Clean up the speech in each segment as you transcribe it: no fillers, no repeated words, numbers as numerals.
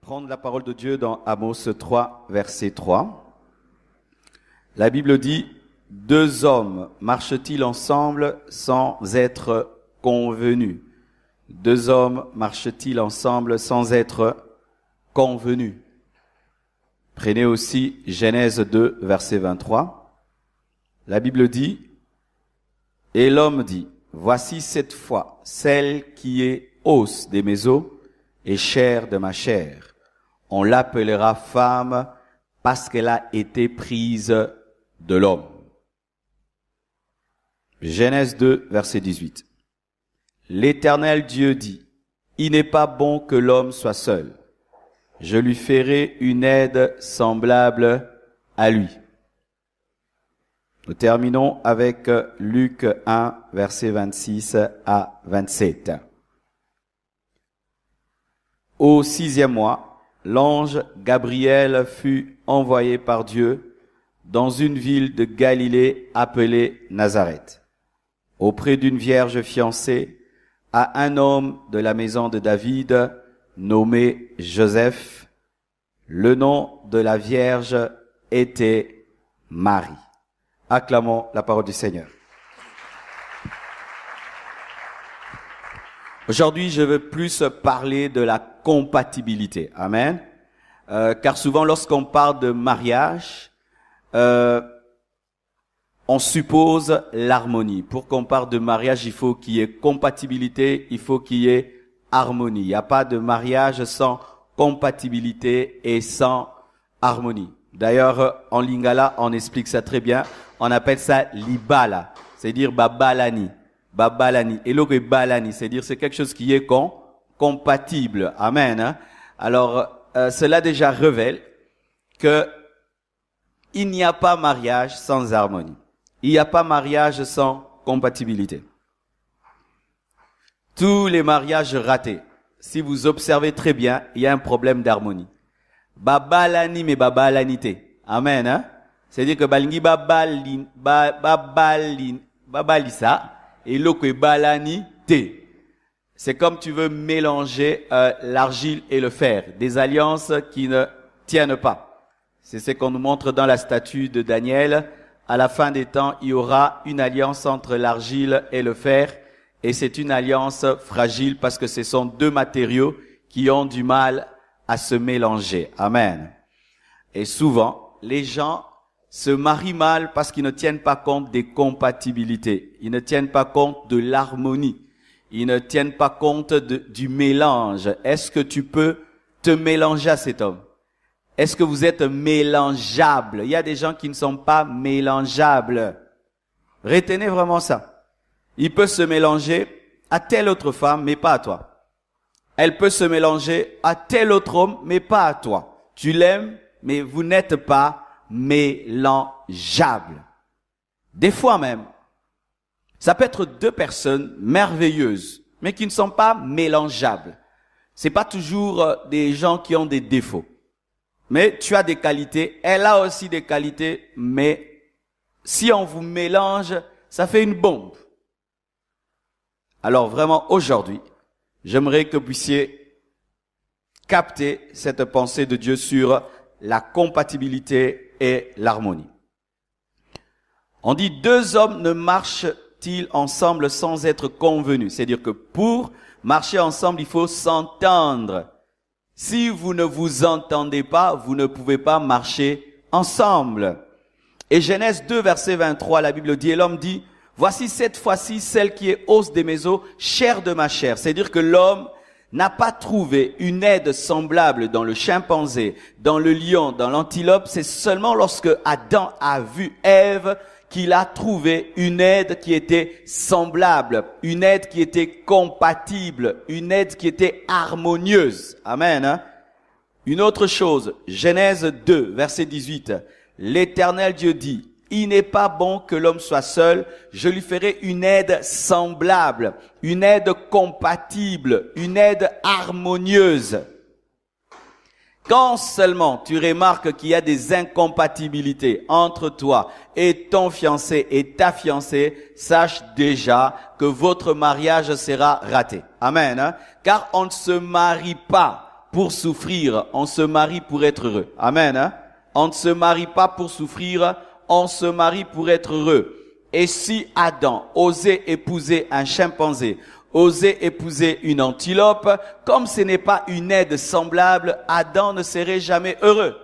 prendre la parole de Dieu dans Amos 3, verset 3. La Bible dit, « Deux hommes marchent-ils ensemble sans être convenus ?» Deux hommes marchent-ils ensemble sans être convenus? Prenez aussi Genèse 2, verset 23. La Bible dit, « Et l'homme dit, voici cette fois celle qui est os de mes os et chair de ma chair. On l'appellera femme parce qu'elle a été prise de l'homme. » Genèse 2, verset 18. L'Éternel Dieu dit, « Il n'est pas bon que l'homme soit seul. Je lui ferai une aide semblable à lui. » Nous terminons avec Luc 1, verset 26 à 27. Au 6e mois, l'ange Gabriel fut envoyé par Dieu dans une ville de Galilée appelée Nazareth, auprès d'une vierge fiancée à un homme de la maison de David nommé Joseph. Le nom de la vierge était Marie. Acclamons la parole du Seigneur. Aujourd'hui, je veux plus parler de la compatibilité. Amen. Car souvent, lorsqu'on parle de mariage, on suppose l'harmonie. Pour qu'on parle de mariage, il faut qu'il y ait compatibilité, il faut qu'il y ait harmonie. Il n'y a pas de mariage sans compatibilité et sans harmonie. D'ailleurs, en lingala, on explique ça très bien. On appelle ça libala, c'est-à-dire babalani. Babalani. Et l'autre est balani, c'est-à-dire c'est quelque chose qui est compatible. Amen. Alors, cela déjà révèle que il n'y a pas mariage sans harmonie. Il n'y a pas mariage sans compatibilité. Tous les mariages ratés, si vous observez très bien, il y a un problème d'harmonie. Babalani mais babalanité. Amen. C'est-à-dire que balingi babalisa et l'autre balanité. C'est comme tu veux mélanger l'argile et le fer, des alliances qui ne tiennent pas. C'est ce qu'on nous montre dans la statue de Daniel. À la fin des temps, il y aura une alliance entre l'argile et le fer, et c'est une alliance fragile parce que ce sont deux matériaux qui ont du mal à se mélanger. Amen. Et souvent, les gens se marient mal parce qu'ils ne tiennent pas compte des compatibilités. Ils ne tiennent pas compte de l'harmonie. Ils ne tiennent pas compte du mélange. Est-ce que tu peux te mélanger à cet homme? Est-ce que vous êtes mélangeable? Il y a des gens qui ne sont pas mélangeables. Retenez vraiment ça. Il peut se mélanger à telle autre femme, mais pas à toi. Elle peut se mélanger à tel autre homme, mais pas à toi. Tu l'aimes, mais vous n'êtes pas mélangeables. Des fois même, ça peut être deux personnes merveilleuses, mais qui ne sont pas mélangeables. C'est pas toujours des gens qui ont des défauts. Mais tu as des qualités, elle a aussi des qualités, mais si on vous mélange, ça fait une bombe. Alors vraiment, aujourd'hui, j'aimerais que vous puissiez capter cette pensée de Dieu sur la compatibilité et l'harmonie. On dit, deux hommes ne marchent-ils ensemble sans être convenus? C'est-à-dire que pour marcher ensemble, il faut s'entendre. Si vous ne vous entendez pas, vous ne pouvez pas marcher ensemble. Et Genèse 2, verset 23, la Bible dit, et l'homme dit, voici cette fois-ci celle qui est os de mes os, chair de ma chair. C'est-à-dire que l'homme n'a pas trouvé une aide semblable dans le chimpanzé, dans le lion, dans l'antilope. C'est seulement lorsque Adam a vu Ève qu'il a trouvé une aide qui était semblable, une aide qui était compatible, une aide qui était harmonieuse. Amen. Une autre chose, Genèse 2, verset 18. L'Éternel Dieu dit, « Il n'est pas bon que l'homme soit seul, je lui ferai une aide semblable, une aide compatible, une aide harmonieuse. » Quand seulement tu remarques qu'il y a des incompatibilités entre toi et ton fiancé et ta fiancée, sache déjà que votre mariage sera raté. Amen. Car on ne se marie pas pour souffrir, on se marie pour être heureux. Amen. Hein? On ne se marie pas pour souffrir, on se marie pour être heureux. Et si Adam osait épouser un chimpanzé, osait épouser une antilope, comme ce n'est pas une aide semblable, Adam ne serait jamais heureux.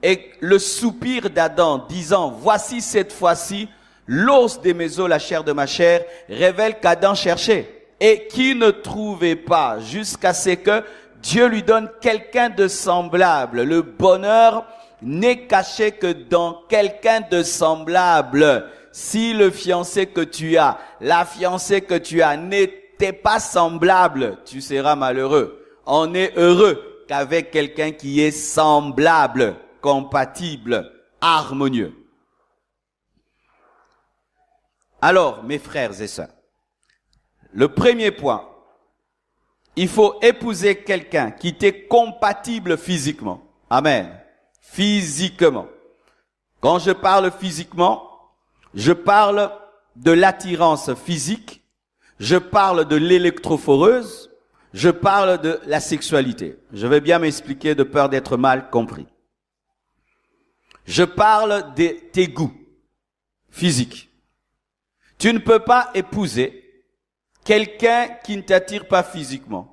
Et le soupir d'Adam disant, voici cette fois-ci, l'os de mes os, la chair de ma chair, révèle qu'Adam cherchait et qui ne trouvait pas jusqu'à ce que Dieu lui donne quelqu'un de semblable. Le bonheur n'est caché que dans quelqu'un de semblable. Si le fiancé que tu as, la fiancée que tu as n'était pas semblable, tu seras malheureux. On est heureux qu'avec quelqu'un qui est semblable, compatible, harmonieux. Alors, mes frères et sœurs, le premier point, il faut épouser quelqu'un qui t'est compatible physiquement. Amen. Physiquement. Quand je parle physiquement, je parle de l'attirance physique, je parle de l'électrophoreuse, je parle de la sexualité. Je vais bien m'expliquer de peur d'être mal compris. Je parle de tes goûts physiques. Tu ne peux pas épouser quelqu'un qui ne t'attire pas physiquement.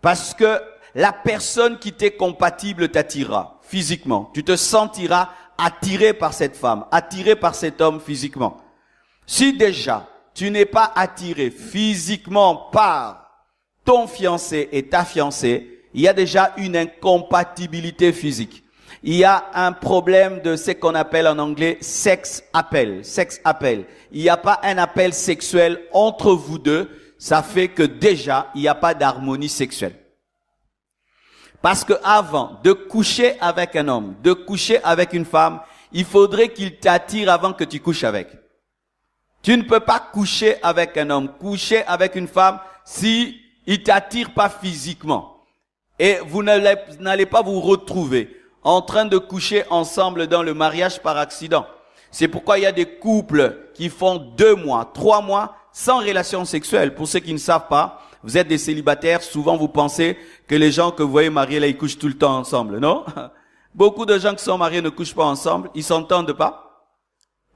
Parce que la personne qui t'est compatible t'attirera physiquement. Tu te sentiras attiré par cette femme, attiré par cet homme physiquement. Si déjà tu n'es pas attiré physiquement par ton fiancé et ta fiancée, il y a déjà une incompatibilité physique. Il y a un problème de ce qu'on appelle en anglais sex appel. Il n'y a pas un appel sexuel entre vous deux. Ça fait que déjà, il n'y a pas d'harmonie sexuelle. Parce que avant de coucher avec un homme, de coucher avec une femme, il faudrait qu'il t'attire avant que tu couches avec. Tu ne peux pas coucher avec un homme, coucher avec une femme si il t'attire pas physiquement. Et vous n'allez pas vous retrouver en train de coucher ensemble dans le mariage par accident. C'est pourquoi il y a des couples qui font 2 mois, 3 mois sans relation sexuelle. Pour ceux qui ne savent pas, vous êtes des célibataires, souvent vous pensez que les gens que vous voyez mariés là, ils couchent tout le temps ensemble, non? Beaucoup de gens qui sont mariés ne couchent pas ensemble, ils s'entendent pas.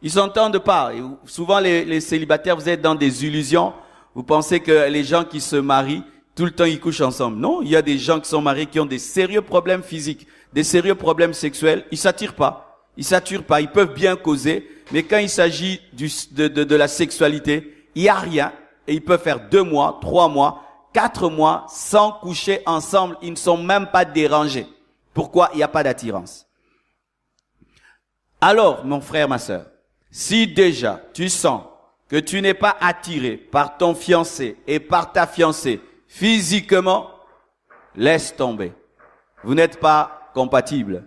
Ils s'entendent pas. Et souvent les célibataires, vous êtes dans des illusions. Vous pensez que les gens qui se marient, tout le temps ils couchent ensemble. Non, il y a des gens qui sont mariés qui ont des sérieux problèmes physiques, des sérieux problèmes sexuels. Ils s'attirent pas. Ils s'attirent pas. Ils peuvent bien causer, mais quand il s'agit de la sexualité, il y a rien. Et ils peuvent faire 2 mois, 3 mois, 4 mois sans coucher ensemble. Ils ne sont même pas dérangés. Pourquoi? Il n'y a pas d'attirance. Alors, mon frère, ma sœur, si déjà tu sens que tu n'es pas attiré par ton fiancé et par ta fiancée physiquement, laisse tomber. Vous n'êtes pas compatibles.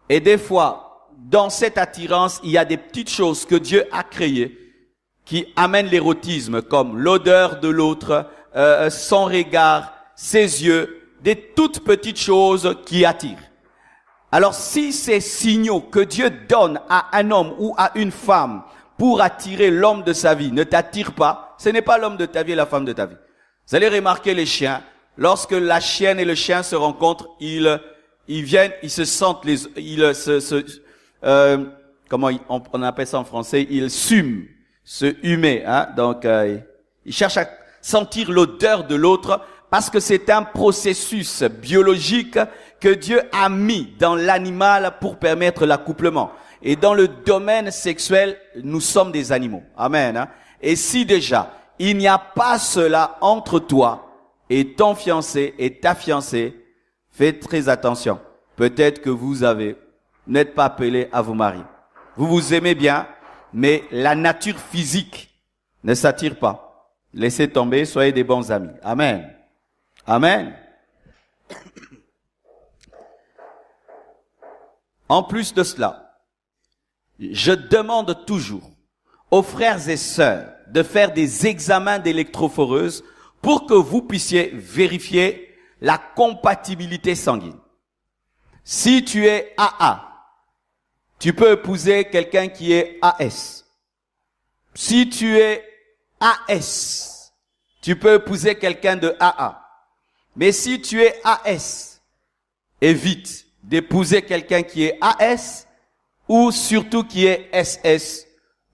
Et des fois, dans cette attirance, il y a des petites choses que Dieu a créées qui amènent l'érotisme, comme l'odeur de l'autre, son regard, ses yeux, des toutes petites choses qui attirent. Alors si ces signaux que Dieu donne à un homme ou à une femme pour attirer l'homme de sa vie ne t'attirent pas, ce n'est pas l'homme de ta vie et la femme de ta vie. Vous allez remarquer les chiens, lorsque la chienne et le chien se rencontrent, ils viennent, ils se sentent, comment on appelle ça en français, ils sument, se humer, hein. Donc ils cherchent à sentir l'odeur de l'autre parce que c'est un processus biologique que Dieu a mis dans l'animal pour permettre l'accouplement. Et dans le domaine sexuel, nous sommes des animaux. Amen. Hein? Et si déjà, il n'y a pas cela entre toi et ton fiancé et ta fiancée, faites très attention. Peut-être que vous n'êtes pas appelé à vous marier. Vous vous aimez bien, mais la nature physique ne s'attire pas. Laissez tomber, soyez des bons amis. Amen. Amen. En plus de cela, je demande toujours aux frères et sœurs de faire des examens d'électrophoreuse pour que vous puissiez vérifier la compatibilité sanguine. Si tu es AA, tu peux épouser quelqu'un qui est AS. Si tu es AS, tu peux épouser quelqu'un de AA. Mais si tu es AS, évite d'épouser quelqu'un qui est AS ou surtout qui est SS,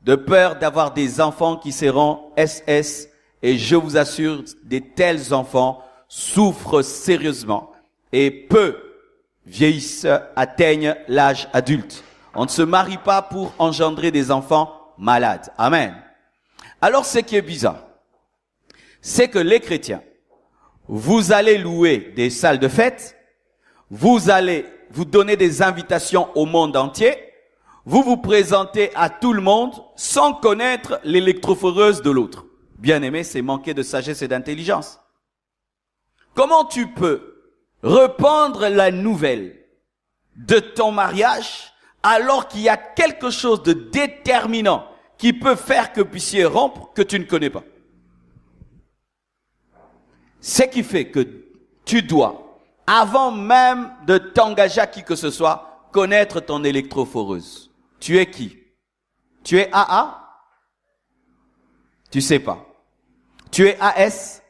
de peur d'avoir des enfants qui seront SS. Et je vous assure, de tels enfants souffrent sérieusement et peu vieillissent, atteignent l'âge adulte. On ne se marie pas pour engendrer des enfants malades. Amen. Alors ce qui est bizarre, c'est que les chrétiens, vous allez louer des salles de fête, vous allez vous donner des invitations au monde entier, vous vous présentez à tout le monde sans connaître l'électrophoreuse de l'autre. Bien-aimé, c'est manquer de sagesse et d'intelligence. Comment tu peux répandre la nouvelle de ton mariage alors qu'il y a quelque chose de déterminant qui peut faire que vous puissiez rompre que tu ne connais pas? Ce qui fait que tu dois, avant même de t'engager à qui que ce soit, connaître ton électrophoreuse. Tu es qui? Tu es AA? Tu sais pas. Tu es AS?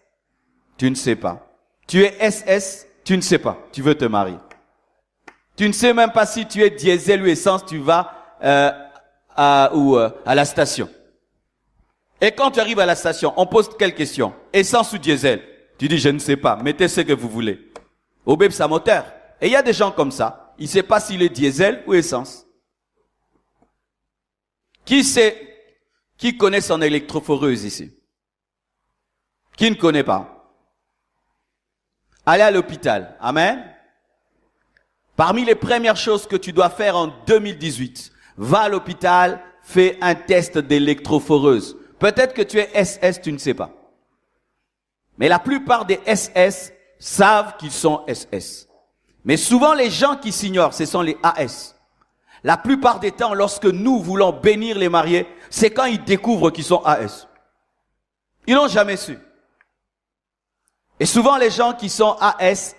Tu ne sais pas. Tu es SS? Tu ne sais pas. Tu veux te marier. Tu ne sais même pas si tu es diesel ou essence, tu vas à la station. Et quand tu arrives à la station, on pose quelle question? Essence ou diesel? Tu dis, je ne sais pas. Mettez ce que vous voulez. Obéb sa moteur. Et il y a des gens comme ça. Il ne sait pas s'il est diesel ou essence. Qui sait, qui connaît son électrophoreuse ici? Qui ne connaît pas? Allez à l'hôpital. Amen. Parmi les premières choses que tu dois faire en 2018, va à l'hôpital, fais un test d'électrophoreuse. Peut-être que tu es SS, tu ne sais pas. Mais la plupart des SS savent qu'ils sont SS. Mais souvent, les gens qui s'ignorent, ce sont les AS. La plupart des temps, lorsque nous voulons bénir les mariés, c'est quand ils découvrent qu'ils sont AS. Ils n'ont jamais su. Et souvent, les gens qui sont AS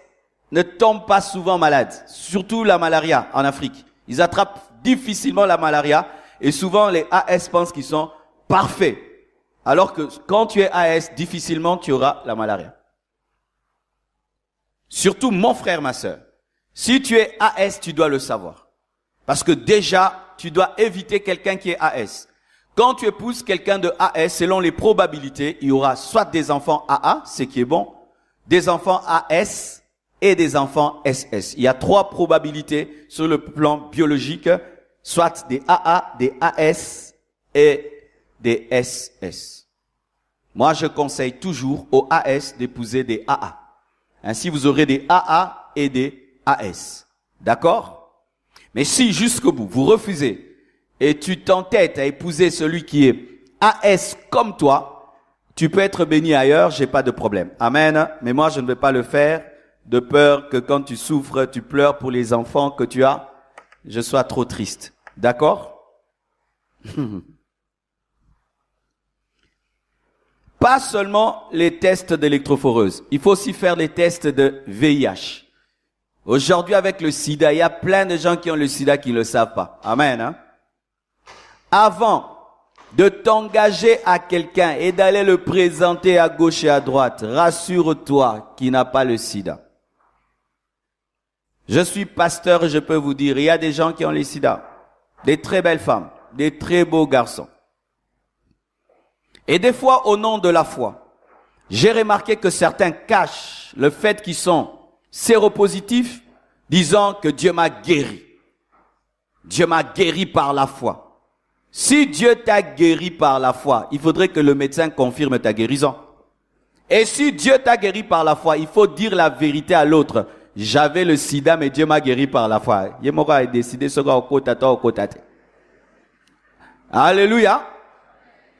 ne tombent pas souvent malades. Surtout la malaria en Afrique. Ils attrapent difficilement la malaria. Et souvent, les AS pensent qu'ils sont parfaits. Alors que quand tu es AS, difficilement tu auras la malaria. Surtout mon frère, ma sœur. Si tu es AS, tu dois le savoir. Parce que déjà, tu dois éviter quelqu'un qui est AS. Quand tu épouses quelqu'un de AS, selon les probabilités, il y aura soit des enfants AA, ce qui est bon, des enfants AS et des enfants SS. Il y a 3 probabilités sur le plan biologique, soit des AA, des AS et des SS. Moi, je conseille toujours aux AS d'épouser des AA. Ainsi, vous aurez des AA et des AS. D'accord? Mais si jusqu'au bout, vous refusez et tu t'entêtes à épouser celui qui est AS comme toi, tu peux être béni ailleurs, j'ai pas de problème. Amen. Mais moi, je ne vais pas le faire de peur que quand tu souffres, tu pleures pour les enfants que tu as, je sois trop triste. D'accord? Pas seulement les tests d'électrophoreuse. Il faut aussi faire les tests de VIH. Aujourd'hui, avec le sida, il y a plein de gens qui ont le sida qui ne le savent pas. Amen. Hein? Avant de t'engager à quelqu'un et d'aller le présenter à gauche et à droite, rassure-toi qu'il n'a pas le sida. Je suis pasteur et je peux vous dire, il y a des gens qui ont le sida. Des très belles femmes, des très beaux garçons. Et des fois, au nom de la foi, j'ai remarqué que certains cachent le fait qu'ils sont séropositifs, disant que Dieu m'a guéri. Dieu m'a guéri par la foi. Si Dieu t'a guéri par la foi, il faudrait que le médecin confirme ta guérison. Et si Dieu t'a guéri par la foi, il faut dire la vérité à l'autre. J'avais le sida, mais Dieu m'a guéri par la foi. Alléluia.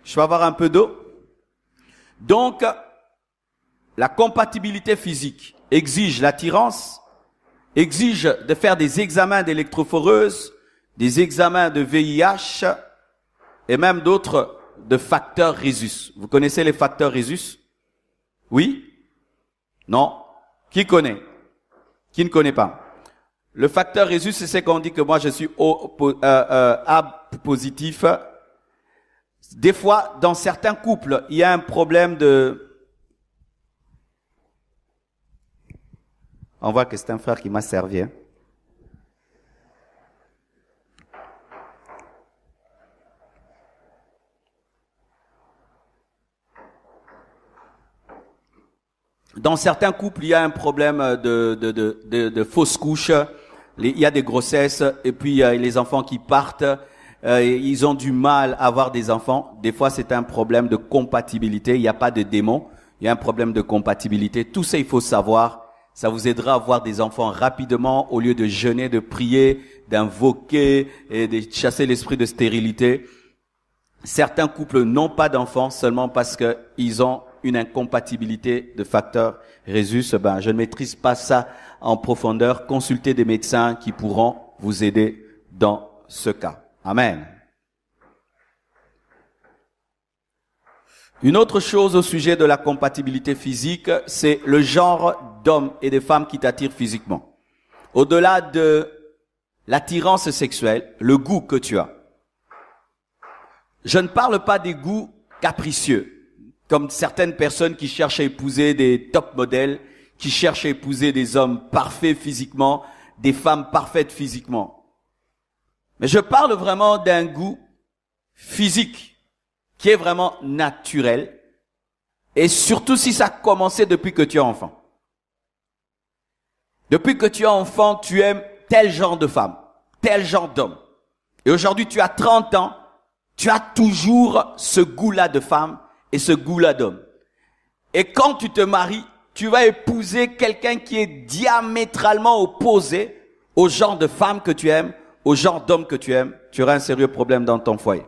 Je vais avoir un peu d'eau. Donc, la compatibilité physique exige l'attirance, exige de faire des examens d'électrophoreuse, des examens de VIH et même d'autres de facteurs rhésus. Vous connaissez les facteurs rhésus? Oui? Non? Qui connaît? Qui ne connaît pas? Le facteur rhésus, c'est ce qu'on dit que moi je suis A positif. Des fois, dans certains couples, il y a un problème de On voit que c'est un frère qui m'a servi. Hein. Dans certains couples, il y a un problème de fausses couches. Il y a des grossesses et puis les enfants qui partent. Ils ont du mal à avoir des enfants. Des fois, c'est un problème de compatibilité. Il n'y a pas de démon. Il y a un problème de compatibilité. Tout ça, il faut savoir. Ça vous aidera à avoir des enfants rapidement au lieu de jeûner, de prier, d'invoquer et de chasser l'esprit de stérilité. Certains couples n'ont pas d'enfants seulement parce que ils ont une incompatibilité de facteurs résus. Je ne maîtrise pas ça en profondeur. Consultez des médecins qui pourront vous aider dans ce cas. Amen. Une autre chose au sujet de la compatibilité physique, c'est le genre d'hommes et de femmes qui t'attirent physiquement. Au-delà de l'attirance sexuelle, le goût que tu as. Je ne parle pas des goûts capricieux, comme certaines personnes qui cherchent à épouser des top modèles, qui cherchent à épouser des hommes parfaits physiquement, des femmes parfaites physiquement. Mais je parle vraiment d'un goût physique qui est vraiment naturel, et surtout si ça a commencé depuis que tu es enfant. Depuis que tu es enfant, tu aimes tel genre de femme, tel genre d'homme. Et aujourd'hui, tu as 30 ans, tu as toujours ce goût-là de femme et ce goût-là d'homme. Et quand tu te maries, tu vas épouser quelqu'un qui est diamétralement opposé au genre de femme que tu aimes, au genre d'homme que tu aimes. Tu auras un sérieux problème dans ton foyer.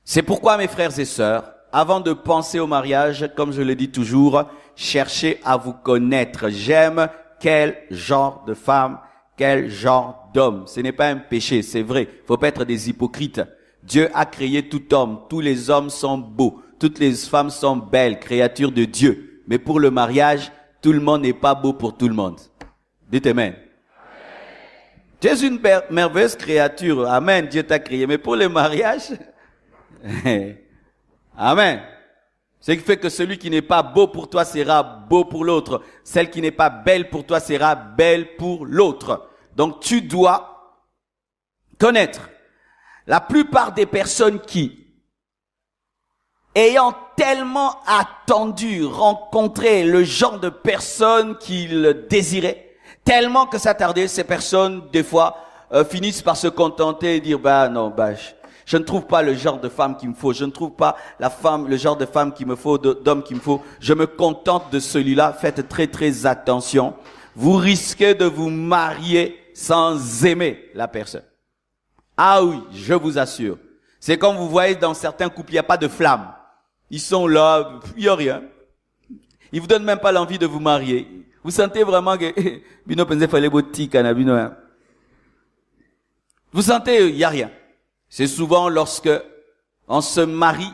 C'est pourquoi, mes frères et sœurs, avant de penser au mariage, comme je le dis toujours, cherchez à vous connaître. J'aime quel genre de femme, quel genre d'homme. Ce n'est pas un péché, c'est vrai. Il ne faut pas être des hypocrites. Dieu a créé tout homme. Tous les hommes sont beaux. Toutes les femmes sont belles, créatures de Dieu. Mais pour le mariage, tout le monde n'est pas beau pour tout le monde. Dites Amen. Tu es une merveilleuse créature. Amen. Dieu t'a créé. Mais pour le mariage... Amen. Ce qui fait que celui qui n'est pas beau pour toi sera beau pour l'autre. Celle qui n'est pas belle pour toi sera belle pour l'autre. Donc tu dois connaître. La plupart des personnes qui, ayant tellement attendu rencontrer le genre de personne qu'ils désiraient, tellement que ça tardait, ces personnes des fois finissent par se contenter et dire je ne trouve pas le genre de femme qu'il me faut. Je ne trouve pas le genre de femme qu'il me faut, d'homme qu'il me faut. Je me contente de celui-là. Faites très très attention. Vous risquez de vous marier sans aimer la personne. Ah oui, je vous assure. C'est comme vous voyez dans certains couples, il n'y a pas de flamme. Ils sont là, il n'y a rien. Ils vous donnent même pas l'envie de vous marier. Vous sentez vraiment que vous sentez, il n'y a rien. C'est souvent lorsque on se marie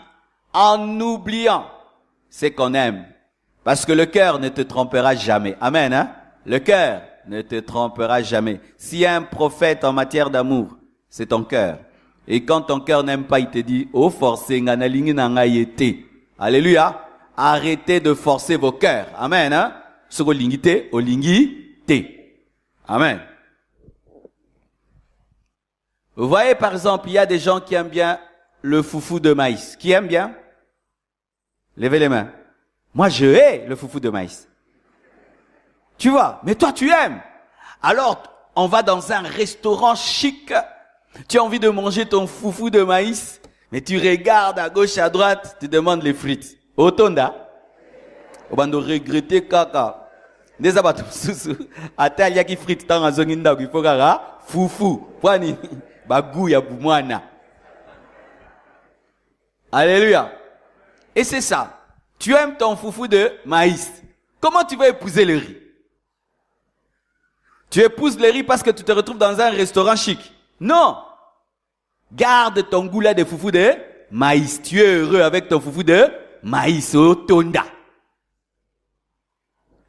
en oubliant ce qu'on aime. Parce que le cœur ne te trompera jamais. Amen, hein? Le cœur ne te trompera jamais. S'il y a un prophète en matière d'amour, c'est ton cœur. Et quand ton cœur n'aime pas, il te dit, oh, forcez, alléluia. Arrêtez de forcer vos cœurs. Amen, hein? Amen. Vous voyez, par exemple, il y a des gens qui aiment bien le foufou de maïs. Qui aime bien? Levez les mains. Moi, je hais le foufou de maïs. Tu vois, mais toi, tu aimes. Alors, on va dans un restaurant chic. Tu as envie de manger ton foufou de maïs, mais tu regardes à gauche, à droite, tu demandes les frites. Otonda. On va nous regretter kaka. Neza batu susu. Ata il y a qui frites dans la zone d'inda qui faut gara foufou. Kwani bagou ya bumwana. Alléluia. Et c'est ça. Tu aimes ton foufou de maïs. Comment tu vas épouser le riz? Tu épouses le riz parce que tu te retrouves dans un restaurant chic. Non. Garde ton goût là de foufou de maïs. Tu es heureux avec ton foufou de maïs au tonda.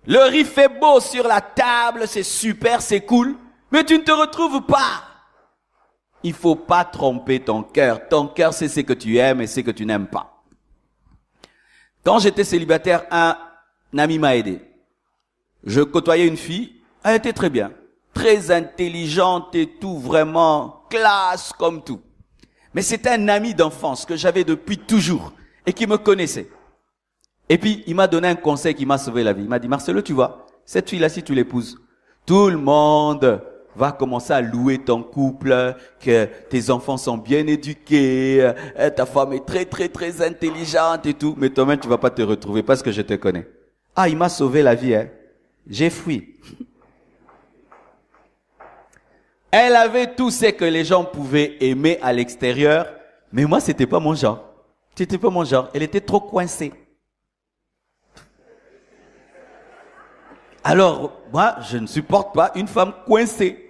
Le riz fait beau sur la table, c'est super, c'est cool, mais tu ne te retrouves pas. Il faut pas tromper ton cœur. Ton cœur, c'est ce que tu aimes et ce que tu n'aimes pas. Quand j'étais célibataire, un ami m'a aidé. Je côtoyais une fille, elle était très bien, très intelligente et tout, vraiment classe comme tout. Mais c'était un ami d'enfance que j'avais depuis toujours et qui me connaissait. Et puis, il m'a donné un conseil qui m'a sauvé la vie. Il m'a dit, Marcelo, tu vois, cette fille-là, si tu l'épouses, tout le monde va commencer à louer ton couple, que tes enfants sont bien éduqués, ta femme est très, très, très intelligente et tout. Mais toi-même, tu vas pas te retrouver parce que je te connais. Ah, il m'a sauvé la vie, hein. J'ai fui. Elle avait tout ce que les gens pouvaient aimer à l'extérieur, mais moi, c'était pas mon genre. C'était pas mon genre. Elle était trop coincée. Alors, moi, je ne supporte pas une femme coincée.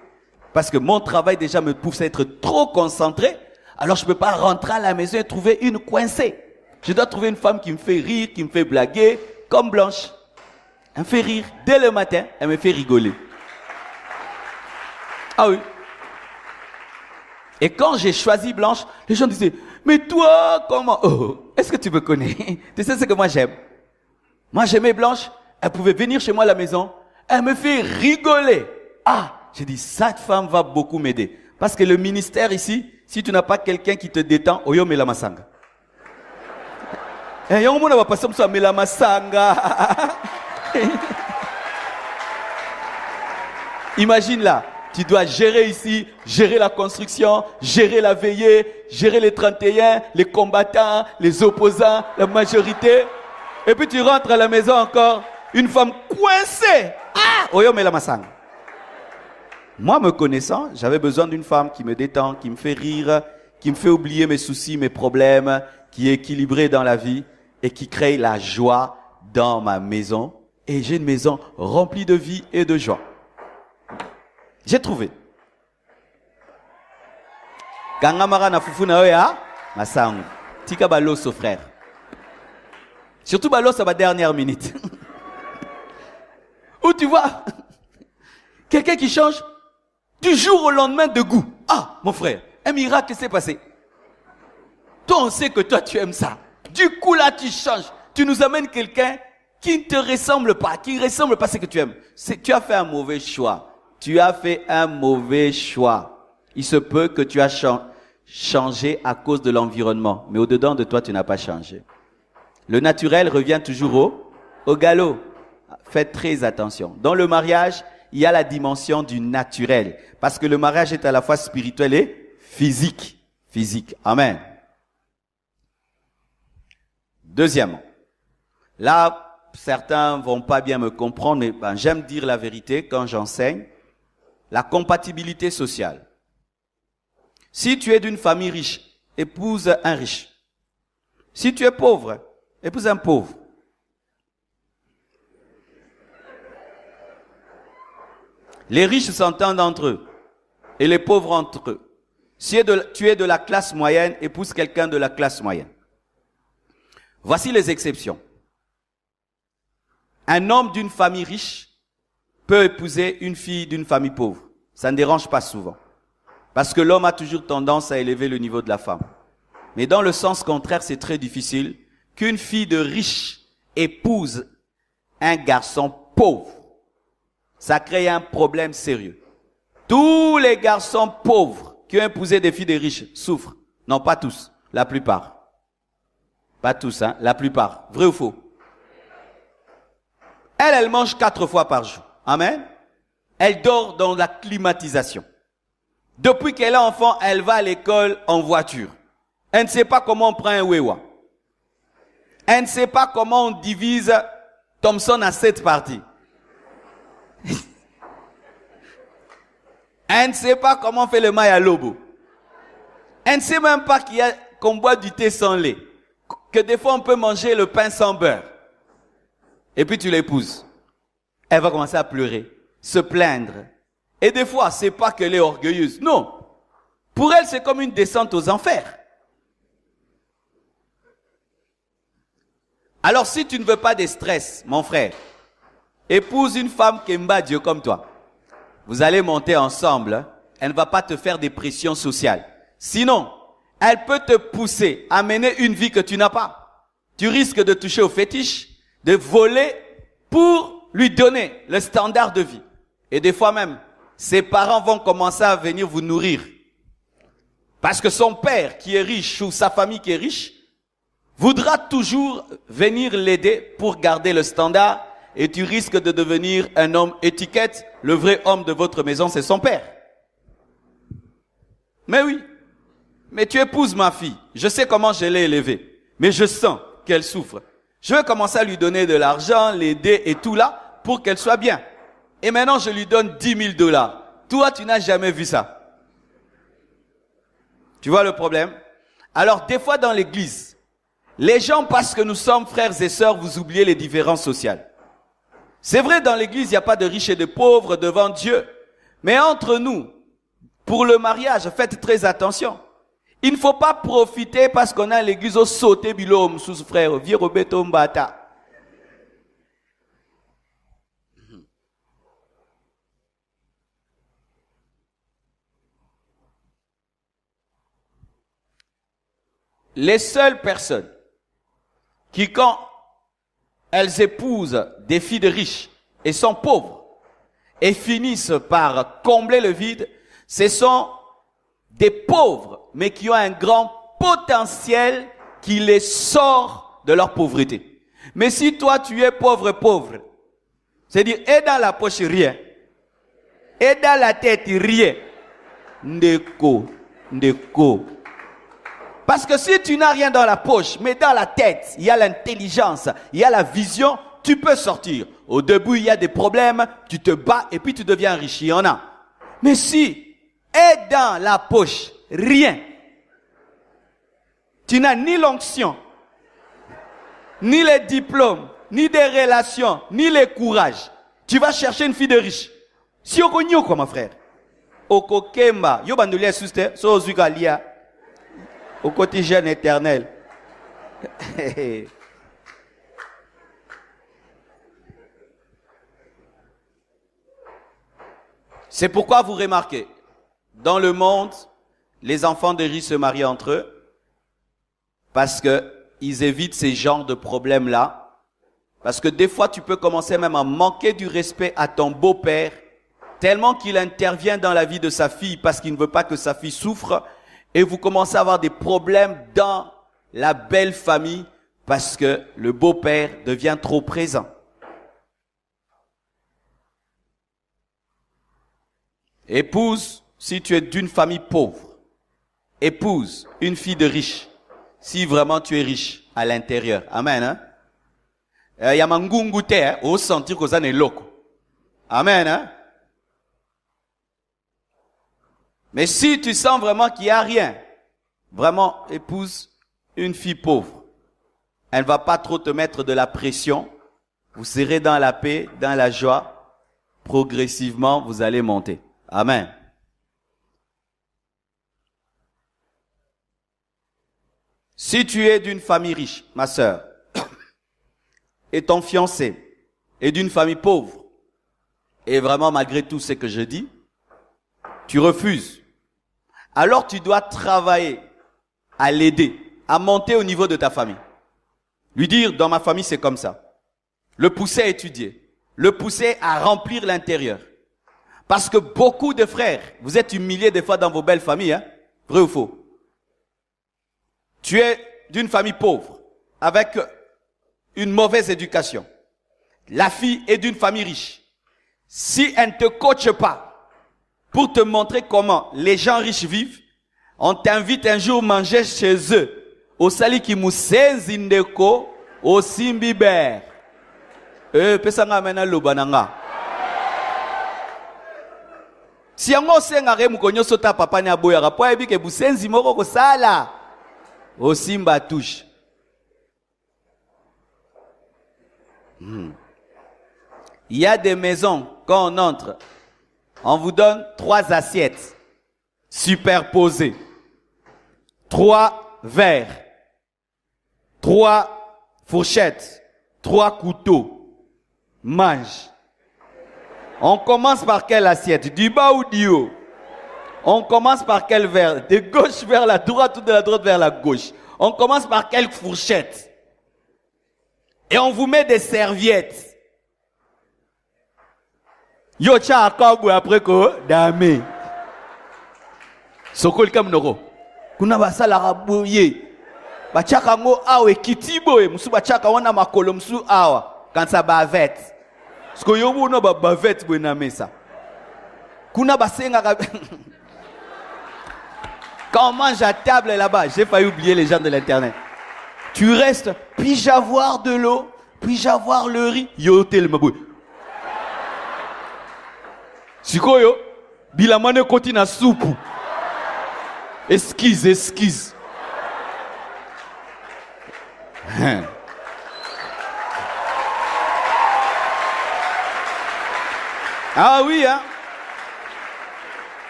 Parce que mon travail déjà me pousse à être trop concentré. Alors, je peux pas rentrer à la maison et trouver une coincée. Je dois trouver une femme qui me fait rire, qui me fait blaguer, comme Blanche. Elle me fait rire. Dès le matin, elle me fait rigoler. Ah oui. Et quand j'ai choisi Blanche, les gens disaient, mais toi, comment? Oh, est-ce que tu me connais? Tu sais ce que moi j'aime? Moi j'aimais Blanche. Elle pouvait venir chez moi à la maison. Elle me fait rigoler. Ah, j'ai dit, cette femme va beaucoup m'aider. Parce que le ministère ici, si tu n'as pas quelqu'un qui te détend, oyo mela masanga. Eh, yon mona va passer ça mela masanga. Imagine là, tu dois gérer ici, gérer la construction, gérer la veillée, gérer les 31, les combattants, les opposants, la majorité. Et puis tu rentres à la maison encore, une femme coincée. Ah! Oyo mela masanga. Moi, me connaissant, j'avais besoin d'une femme qui me détend, qui me fait rire, qui me fait oublier mes soucis, mes problèmes, qui est équilibrée dans la vie et qui crée la joie dans ma maison. Et j'ai une maison remplie de vie et de joie. J'ai trouvé. Kangamara na fufu na oya, masangu. Tika baloso frère. Surtout baloso à ma dernière minute. Où tu vois quelqu'un qui change du jour au lendemain de goût. Ah, mon frère, un miracle s'est passé. Toi, on sait que toi, tu aimes ça. Du coup, là, tu changes. Tu nous amènes quelqu'un qui ne te ressemble pas, qui ne ressemble pas à ce que tu aimes. Tu as fait un mauvais choix. Tu as fait un mauvais choix. Il se peut que tu as changé à cause de l'environnement. Mais au-dedans de toi, tu n'as pas changé. Le naturel revient toujours au galop. Faites très attention. Dans le mariage, il y a la dimension du naturel. Parce que le mariage est à la fois spirituel et physique. Physique. Amen. Deuxièmement. Là, certains vont pas bien me comprendre, mais j'aime dire la vérité quand j'enseigne. La compatibilité sociale. Si tu es d'une famille riche, épouse un riche. Si tu es pauvre, épouse un pauvre. Les riches s'entendent entre eux et les pauvres entre eux. Si tu es de la classe moyenne, épouse quelqu'un de la classe moyenne. Voici les exceptions. Un homme d'une famille riche peut épouser une fille d'une famille pauvre. Ça ne dérange pas souvent. Parce que l'homme a toujours tendance à élever le niveau de la femme. Mais dans le sens contraire, c'est très difficile qu'une fille de riche épouse un garçon pauvre. Ça crée un problème sérieux. Tous les garçons pauvres qui ont épousé des filles de riches souffrent. Non, pas tous. La plupart. Pas tous, hein. La plupart. Vrai ou faux? Elle mange 4 fois par jour. Amen. Elle dort dans la climatisation. Depuis qu'elle est enfant, elle va à l'école en voiture. Elle ne sait pas comment on prend un wewa. Elle ne sait pas comment on divise Thomson à 7 parties. Elle ne sait pas comment on fait le maï à lobo. Elle ne sait même pas qu'on boit du thé sans lait. Que des fois on peut manger le pain sans beurre. Et puis tu l'épouses. Elle va commencer à pleurer, se plaindre. Et des fois, c'est pas qu'elle est orgueilleuse. Non. Pour elle, c'est comme une descente aux enfers. Alors si tu ne veux pas de stress, mon frère, épouse une femme qui aime Dieu comme toi. Vous allez monter ensemble. Elle ne va pas te faire des pressions sociales. Sinon, elle peut te pousser à mener une vie que tu n'as pas. Tu risques de toucher au fétiche, de voler pour lui donner le standard de vie. Et des fois même, ses parents vont commencer à venir vous nourrir. Parce que son père qui est riche ou sa famille qui est riche voudra toujours venir l'aider pour garder le standard et tu risques de devenir un homme étiquette. Le vrai homme de votre maison, c'est son père. Mais oui, mais tu épouses ma fille. Je sais comment je l'ai élevée, mais je sens qu'elle souffre. Je vais commencer à lui donner de l'argent, l'aider et tout là pour qu'elle soit bien. Et maintenant, je lui donne 10 000 $. Toi, tu n'as jamais vu ça. Tu vois le problème? Alors, des fois dans l'église, les gens, parce que nous sommes frères et sœurs, vous oubliez les différences sociales. C'est vrai, dans l'église, il n'y a pas de riches et de pauvres devant Dieu. Mais entre nous, pour le mariage, faites très attention. Il ne faut pas profiter parce qu'on a l'église au sauté bilom sous frère, vieux Roberto Mbata. Les seules personnes qui, quand elles épousent des filles de riches et sont pauvres et finissent par combler le vide, ce sont des pauvres, mais qui ont un grand potentiel qui les sort de leur pauvreté. Mais si toi tu es pauvre, c'est-à-dire et dans la poche rien, et dans la tête rien, ndeko. Parce que si tu n'as rien dans la poche, mais dans la tête, il y a l'intelligence, il y a la vision, tu peux sortir. Au début, il y a des problèmes, tu te bats et puis tu deviens riche, il y en a. Mais si, est dans la poche, rien, tu n'as ni l'onction, ni les diplômes, ni des relations, ni les courages, tu vas chercher une fille de riche. Si on connaît quoi, mon frère? Oko Kemba, yo bandolia suste, so zugalia. Au quotidien éternel. C'est pourquoi vous remarquez, dans le monde, les enfants de riches se marient entre eux parce que ils évitent ces genres de problèmes-là. Parce que des fois, tu peux commencer même à manquer du respect à ton beau-père tellement qu'il intervient dans la vie de sa fille parce qu'il ne veut pas que sa fille souffre. Et vous commencez à avoir des problèmes dans la belle famille parce que le beau-père devient trop présent. Épouse, si tu es d'une famille pauvre, épouse une fille de riche, si vraiment tu es riche à l'intérieur. Amen. Hein? Yamangungu te, au sentir que ça n'est loco. Amen. Hein? Mais si tu sens vraiment qu'il n'y a rien, vraiment épouse une fille pauvre. Elle ne va pas trop te mettre de la pression. Vous serez dans la paix, dans la joie. Progressivement, vous allez monter. Amen. Si tu es d'une famille riche, ma sœur, et ton fiancé est d'une famille pauvre, et vraiment malgré tout ce que je dis, tu refuses. Alors tu dois travailler à l'aider, à monter au niveau de ta famille. Lui dire, dans ma famille c'est comme ça. Le pousser à étudier, le pousser à remplir l'intérieur. Parce que beaucoup de frères, vous êtes humiliés des fois dans vos belles familles, hein? Vrai ou faux? Tu es d'une famille pauvre, avec une mauvaise éducation. La fille est d'une famille riche. Si elle ne te coache pas, pour te montrer comment les gens riches vivent, on t'invite un jour manger chez eux. Au sali ki musenzi ndeko, au simbiber. Pesanga mena lobananga. Si yango senga re mukonyo sota papa ni aboya rapo ebi ke busenzi moko ko sala. Au simba touche. Il y a des maisons quand on entre. On vous donne 3 assiettes superposées, 3 verres, 3 fourchettes, 3 couteaux. Mange. On commence par quelle assiette? Du bas ou du haut? On commence par quel verre? De gauche vers la droite ou de la droite vers la gauche? On commence par quelle fourchette? Et on vous met des serviettes. Yo cha akabu après ko dame. Sokol kam noko. Kuna basala raboye. Bachaka ngo awe kitibo e musu bachaka wana makolo musu awa. Quand ça bavette. Sko yo no ba bavette bo na mesa. Kuna basenga Quand on mange à table là-bas, j'ai failli oublier les gens de l'internet. Tu restes, puis-je avoir de l'eau, puis-je avoir le riz? Yo tel mabou. Sikoyo, bilamane koti na soupe. Esquisse. Ah oui, hein?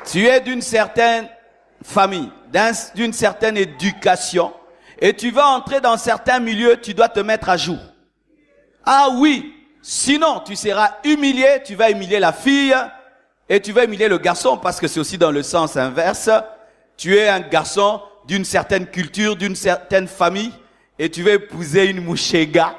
Tu es d'une certaine famille, d'une certaine éducation, et tu vas entrer dans certains milieux, tu dois te mettre à jour. Ah oui, sinon tu seras humilié, tu vas humilier la fille, et tu vas humilier le garçon, parce que c'est aussi dans le sens inverse. Tu es un garçon d'une certaine culture, d'une certaine famille, et tu vas épouser une mouchéga.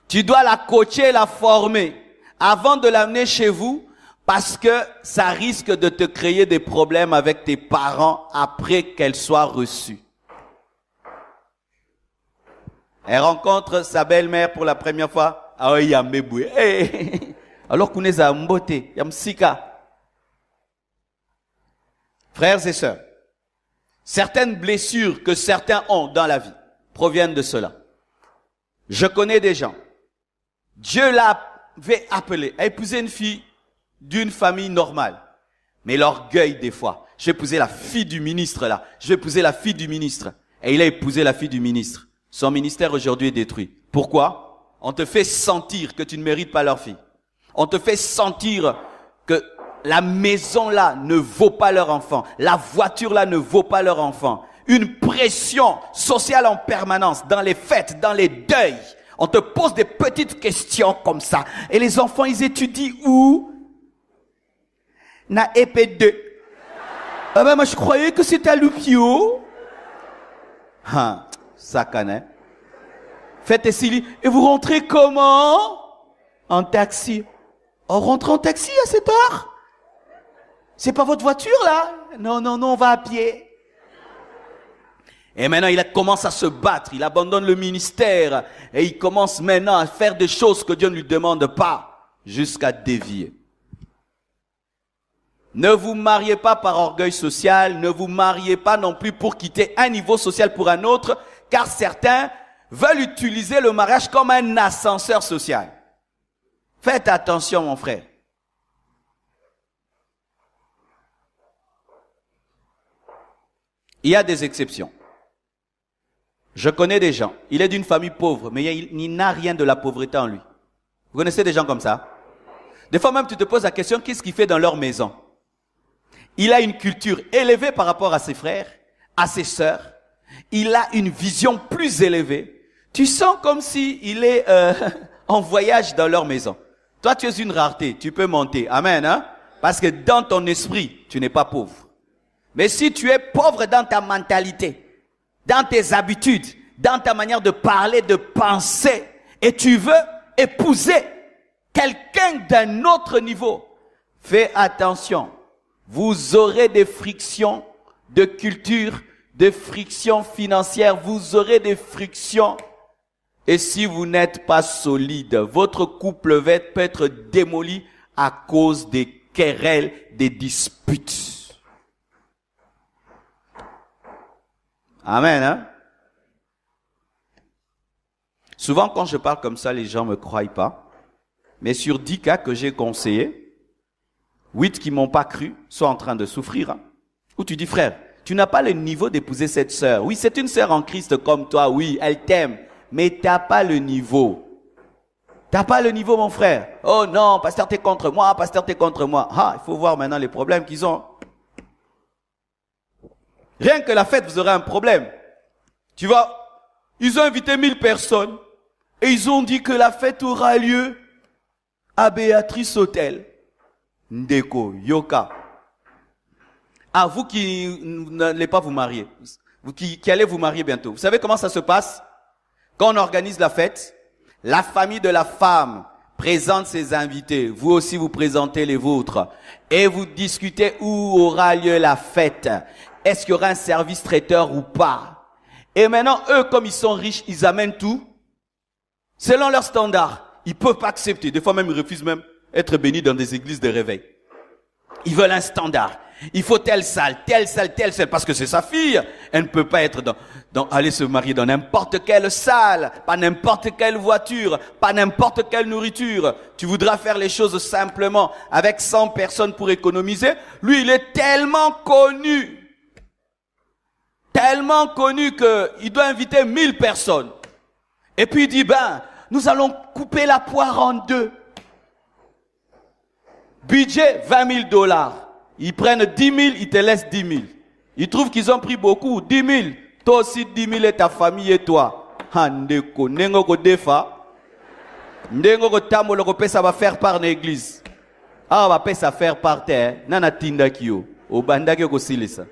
Tu dois la coacher, la former, avant de l'amener chez vous, parce que ça risque de te créer des problèmes avec tes parents après qu'elle soit reçue. Elle rencontre sa belle-mère pour la première fois. Ah oui, yambeboué. Alors qu'on est à Mbote, yamsika. Frères et sœurs, certaines blessures que certains ont dans la vie proviennent de cela. Je connais des gens. Dieu l'avait appelé à épouser une fille d'une famille normale. Mais l'orgueil des fois. Je vais épouser la fille du ministre là. Je vais épouser la fille du ministre. Et il a épousé la fille du ministre. Son ministère aujourd'hui est détruit. Pourquoi? On te fait sentir que tu ne mérites pas leur fille. On te fait sentir que la maison là ne vaut pas leur enfant. La voiture là ne vaut pas leur enfant. Une pression sociale en permanence dans les fêtes, dans les deuils. On te pose des petites questions comme ça. Et les enfants, ils étudient où? Na EP2. Ah ben moi je croyais que c'était à Lupio. Ah, ça connaît. Faites Célie. Et vous rentrez comment? En taxi. On rentre en taxi à cette heure? C'est pas votre voiture là? Non, on va à pied. Et maintenant il commence à se battre. Il abandonne le ministère. Et il commence maintenant à faire des choses que Dieu ne lui demande pas. Jusqu'à dévier. Ne vous mariez pas par orgueil social, ne vous mariez pas non plus pour quitter un niveau social pour un autre, car certains veulent utiliser le mariage comme un ascenseur social. Faites attention, mon frère. Il y a des exceptions. Je connais des gens, il est d'une famille pauvre, mais il n'a rien de la pauvreté en lui. Vous connaissez des gens comme ça? Des fois même, tu te poses la question, qu'est-ce qu'il fait dans leur maison? Il a une culture élevée par rapport à ses frères, à ses sœurs. Il a une vision plus élevée. Tu sens comme si il est en voyage dans leur maison. Toi, tu es une rareté. Tu peux monter. Amen, hein? Parce que dans ton esprit, tu n'es pas pauvre. Mais si tu es pauvre dans ta mentalité, dans tes habitudes, dans ta manière de parler, de penser, et tu veux épouser quelqu'un d'un autre niveau, fais attention. Vous aurez des frictions de culture, des frictions financières, vous aurez des frictions. Et si vous n'êtes pas solide, votre couple peut être démoli à cause des querelles, des disputes. Amen, hein? Souvent, quand je parle comme ça, les gens ne me croient pas. Mais sur 10 cas que j'ai conseillés, 8 qui m'ont pas cru sont en train de souffrir. Hein. Ou tu dis, frère, tu n'as pas le niveau d'épouser cette sœur. Oui, c'est une sœur en Christ comme toi. Oui, elle t'aime. Mais tu n'as pas le niveau. Tu n'as pas le niveau, mon frère. Oh non, pasteur, t'es contre moi. Pasteur, t'es contre moi. Ah, il faut voir maintenant les problèmes qu'ils ont. Rien que la fête, vous aurez un problème. Tu vois, ils ont invité 1000 personnes. Et ils ont dit que la fête aura lieu à Béatrice Hôtel. Ndeko, Yoka. Ah, vous qui n'allez pas vous marier, vous qui allez vous marier bientôt, vous savez comment ça se passe? Quand on organise la fête, la famille de la femme présente ses invités. Vous aussi, vous présentez les vôtres. Et vous discutez où aura lieu la fête. Est-ce qu'il y aura un service traiteur ou pas? Et maintenant, eux, comme ils sont riches, ils amènent tout selon leurs standards. Ils peuvent pas accepter. Des fois même, ils refusent même être bénis dans des églises de réveil. Ils veulent un standard. Il faut telle salle, telle salle, telle salle, parce que c'est sa fille. Elle ne peut pas être aller se marier dans n'importe quelle salle, pas n'importe quelle voiture, pas n'importe quelle nourriture. Tu voudras faire les choses simplement avec 100 personnes pour économiser. Lui, il est tellement connu qu'il doit inviter 1000 personnes. Et puis il dit, nous allons couper la poire en deux. Budget, $20,000. Ils prennent 10 000, ils te laissent 10 000. Ils trouvent qu'ils ont pris beaucoup, 10 000. Toi aussi 10 000 et ta famille et toi. Handeko, nengoko defa. Nengoko tamolo pe ça va faire par l'église. Ah, va ça faire par terre. Nana tinda kyo. Obanda kyo silisa.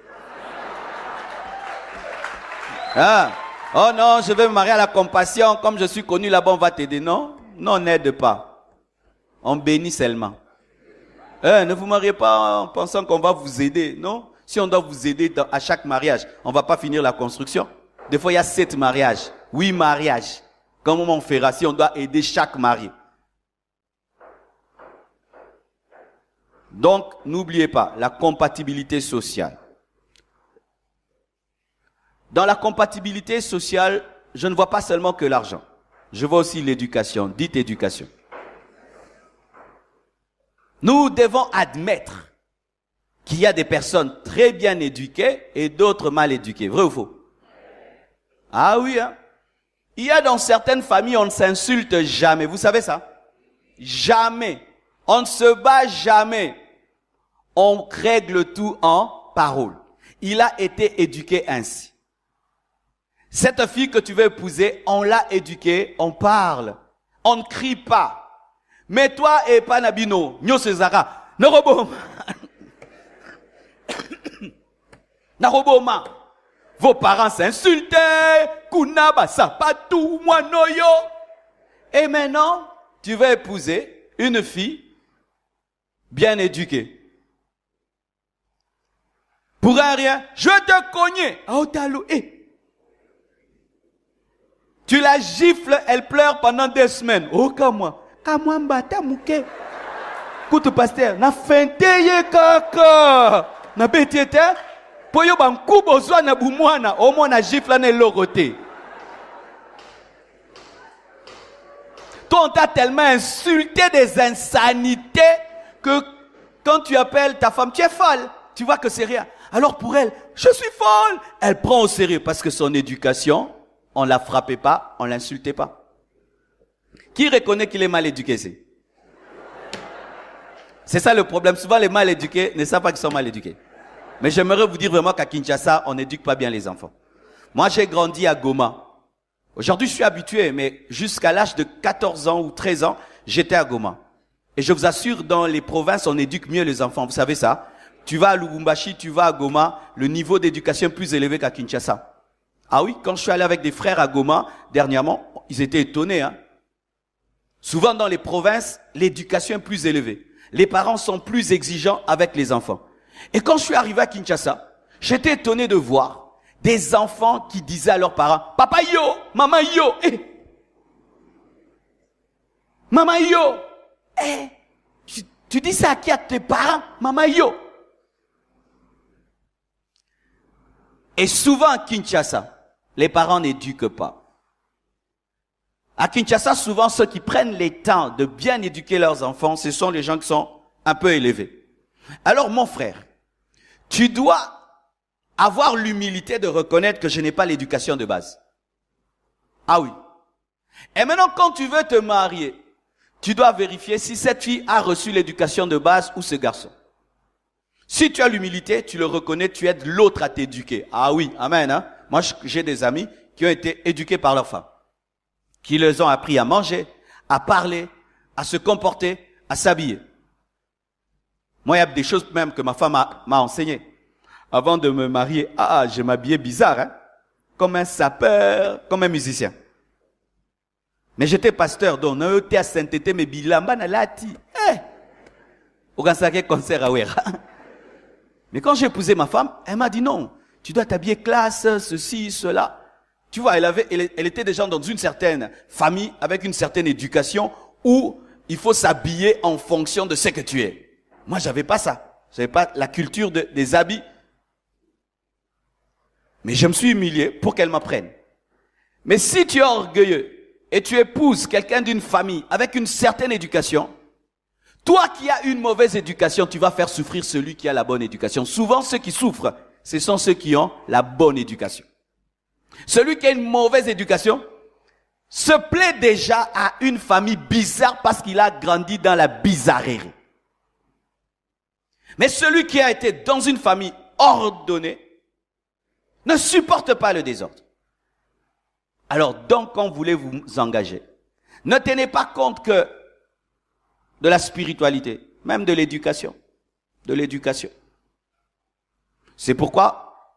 Ah. Oh non, je vais me marier à la compassion. Comme je suis connu là-bas, on va t'aider. Non, non, n'aide pas. On bénit seulement. Ne vous mariez pas en pensant qu'on va vous aider, non? Si on doit vous aider à chaque mariage, on va pas finir la construction. Des fois, il y a 7 mariages, 8 mariages. Comment on fera si on doit aider chaque marié? Donc, n'oubliez pas la compatibilité sociale. Dans la compatibilité sociale, je ne vois pas seulement que l'argent. Je vois aussi l'éducation, dite éducation. Nous devons admettre qu'il y a des personnes très bien éduquées et d'autres mal éduquées. Vrai ou faux? Ah oui, hein? Il y a dans certaines familles, on ne s'insulte jamais. Vous savez ça? Jamais. On ne se bat jamais. On règle tout en parole. Il a été éduqué ainsi. Cette fille que tu veux épouser, on l'a éduquée, on parle. On ne crie pas. Mais toi et Panabino, Nyo Césara, Naroboma. Naroboma. Vos parents s'insultaient. Kunaba, Sapatou, Moinoyo. Et maintenant, tu vas épouser une fille bien éduquée. Pour un rien, je te cognais. Aotalo, Tu la gifles, elle pleure pendant 2 semaines. Oh, comme moi. Kamwambata muke. Koute pasteur, na fenteye kaka. Na betiete. Poyo banku bozwa na bumwana. Omo na gifle na lorote. Toi, on t'a tellement insulté des insanités que quand tu appelles ta femme, tu es folle. Tu vois que c'est rien. Alors pour elle, je suis folle. Elle prend au sérieux parce que son éducation, on la frappait pas, on l'insultait pas. Qui reconnaît qu'il est mal éduqué, c'est ça le problème. Souvent, les mal éduqués ne savent pas qu'ils sont mal éduqués. Mais j'aimerais vous dire vraiment qu'à Kinshasa, on n'éduque pas bien les enfants. Moi, j'ai grandi à Goma. Aujourd'hui, je suis habitué, mais jusqu'à l'âge de 14 ans ou 13 ans, j'étais à Goma. Et je vous assure, dans les provinces, on éduque mieux les enfants. Vous savez ça? Tu vas à Lubumbashi, tu vas à Goma, le niveau d'éducation est plus élevé qu'à Kinshasa. Ah oui, quand je suis allé avec des frères à Goma, dernièrement, ils étaient étonnés, hein. Souvent dans les provinces, l'éducation est plus élevée. Les parents sont plus exigeants avec les enfants. Et quand je suis arrivé à Kinshasa, j'étais étonné de voir des enfants qui disaient à leurs parents, « Papa yo, maman yo, maman yo, tu dis ça à qui? À tes parents? Maman yo. » Et souvent à Kinshasa, les parents n'éduquent pas. À Kinshasa, souvent, ceux qui prennent les temps de bien éduquer leurs enfants, ce sont les gens qui sont un peu élevés. Alors, mon frère, tu dois avoir l'humilité de reconnaître que je n'ai pas l'éducation de base. Ah oui. Et maintenant, quand tu veux te marier, tu dois vérifier si cette fille a reçu l'éducation de base ou ce garçon. Si tu as l'humilité, tu le reconnais, tu aides l'autre à t'éduquer. Ah oui, amen, hein. Moi, j'ai des amis qui ont été éduqués par leur femme, qui les ont appris à manger, à parler, à se comporter, à s'habiller. Moi, il y a des choses même que ma femme m'a enseigné. Avant de me marier, je m'habillais bizarre, hein, comme un sapeur, comme un musicien. Mais j'étais pasteur, donc on était à Saint-Tété, mais bilamba na lati. Au concert à Ouera. Mais quand j'ai épousé ma femme, elle m'a dit non, tu dois t'habiller classe, ceci, cela. Tu vois, elle était déjà dans une certaine famille, avec une certaine éducation, où il faut s'habiller en fonction de ce que tu es. Moi, j'avais pas ça. J'avais pas la culture des habits. Mais je me suis humilié pour qu'elle m'apprenne. Mais si tu es orgueilleux et tu épouses quelqu'un d'une famille avec une certaine éducation, toi qui as une mauvaise éducation, tu vas faire souffrir celui qui a la bonne éducation. Souvent, ceux qui souffrent, ce sont ceux qui ont la bonne éducation. Celui qui a une mauvaise éducation se plaît déjà à une famille bizarre parce qu'il a grandi dans la bizarrerie. Mais celui qui a été dans une famille ordonnée ne supporte pas le désordre. Alors donc, quand vous voulez vous engager, ne tenez pas compte que de la spiritualité, même de l'éducation. De l'éducation. C'est pourquoi,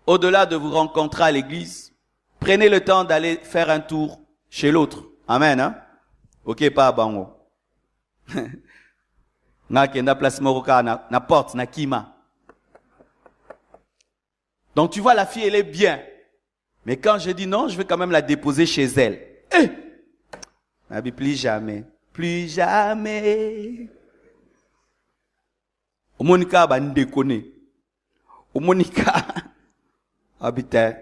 au-delà de vous rencontrer à l'église, prenez le temps d'aller faire un tour chez l'autre. Amen, hein? Ok, pas à Bango. Na place Moroka, na porte, na Kima. Donc tu vois, la fille, elle est bien. Mais quand je dis non, je vais quand même la déposer chez elle. Plus jamais. Plus jamais. Au Monica, bah, nous déconner. Au Monica, habiter.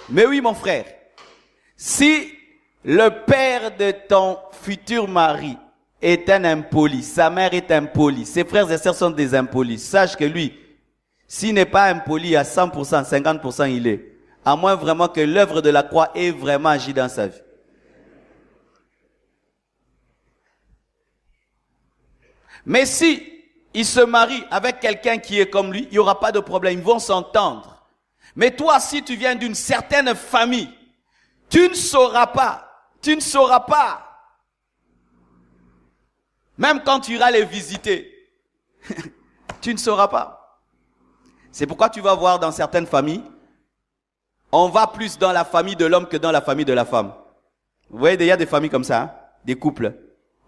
Mais oui, mon frère. Si le père de ton futur mari est un impoli, sa mère est impolie, ses frères et sœurs sont des impolis, sache que lui, s'il n'est pas impoli à 100%, 50% il est. À moins vraiment que l'œuvre de la croix ait vraiment agi dans sa vie. Mais si il se marie avec quelqu'un qui est comme lui, il n'y aura pas de problème, ils vont s'entendre. Mais toi, si tu viens d'une certaine famille, tu ne sauras pas. Même quand tu iras les visiter, tu ne sauras pas. C'est pourquoi tu vas voir dans certaines familles, on va plus dans la famille de l'homme que dans la famille de la femme. Vous voyez, il y a des familles comme ça, hein, des couples.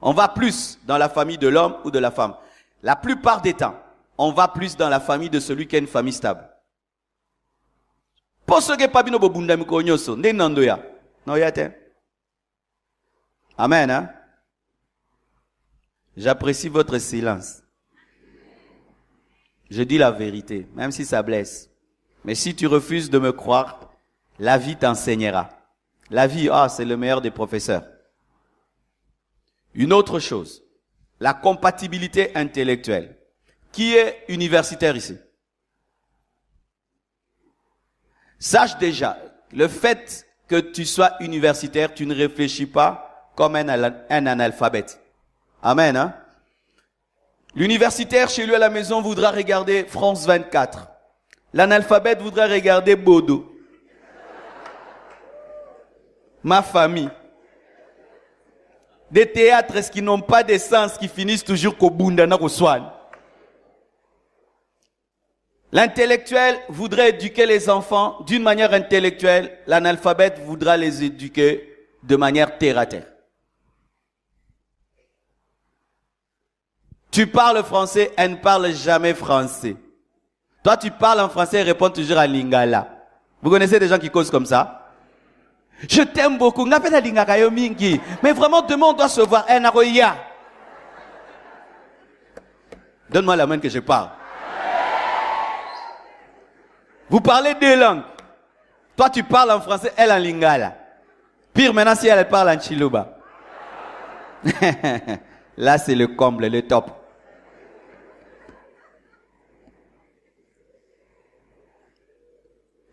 On va plus dans la famille de l'homme ou de la femme. La plupart des temps, on va plus dans la famille de celui qui a une famille stable. Pour ceux qui n'ont pas bien bunda mikonyoso, ne nandoya. Non yate. Amen, hein? J'apprécie votre silence. Je dis la vérité, même si ça blesse. Mais si tu refuses de me croire, la vie t'enseignera. La vie, c'est le meilleur des professeurs. Une autre chose, la compatibilité intellectuelle. Qui est universitaire ici? Sache déjà, le fait que tu sois universitaire, tu ne réfléchis pas comme un analphabète. Amen, hein? L'universitaire chez lui à la maison voudra regarder France 24. L'analphabète voudra regarder Bodo. Ma famille. Des théâtres qui n'ont pas de sens, qui finissent toujours qu'au Bundana Roswan. L'intellectuel voudrait éduquer les enfants d'une manière intellectuelle. L'analphabète voudra les éduquer de manière terre à terre. Tu parles français, elle ne parle jamais français. Toi, tu parles en français et réponds toujours à Lingala. Vous connaissez des gens qui causent comme ça? Je t'aime beaucoup. Mais vraiment, demain, on doit se voir. Donne-moi la main que je parle. Vous parlez deux langues. Toi, tu parles en français, elle en lingala. Pire maintenant, si elle parle en chiluba. Là, c'est le comble, le top.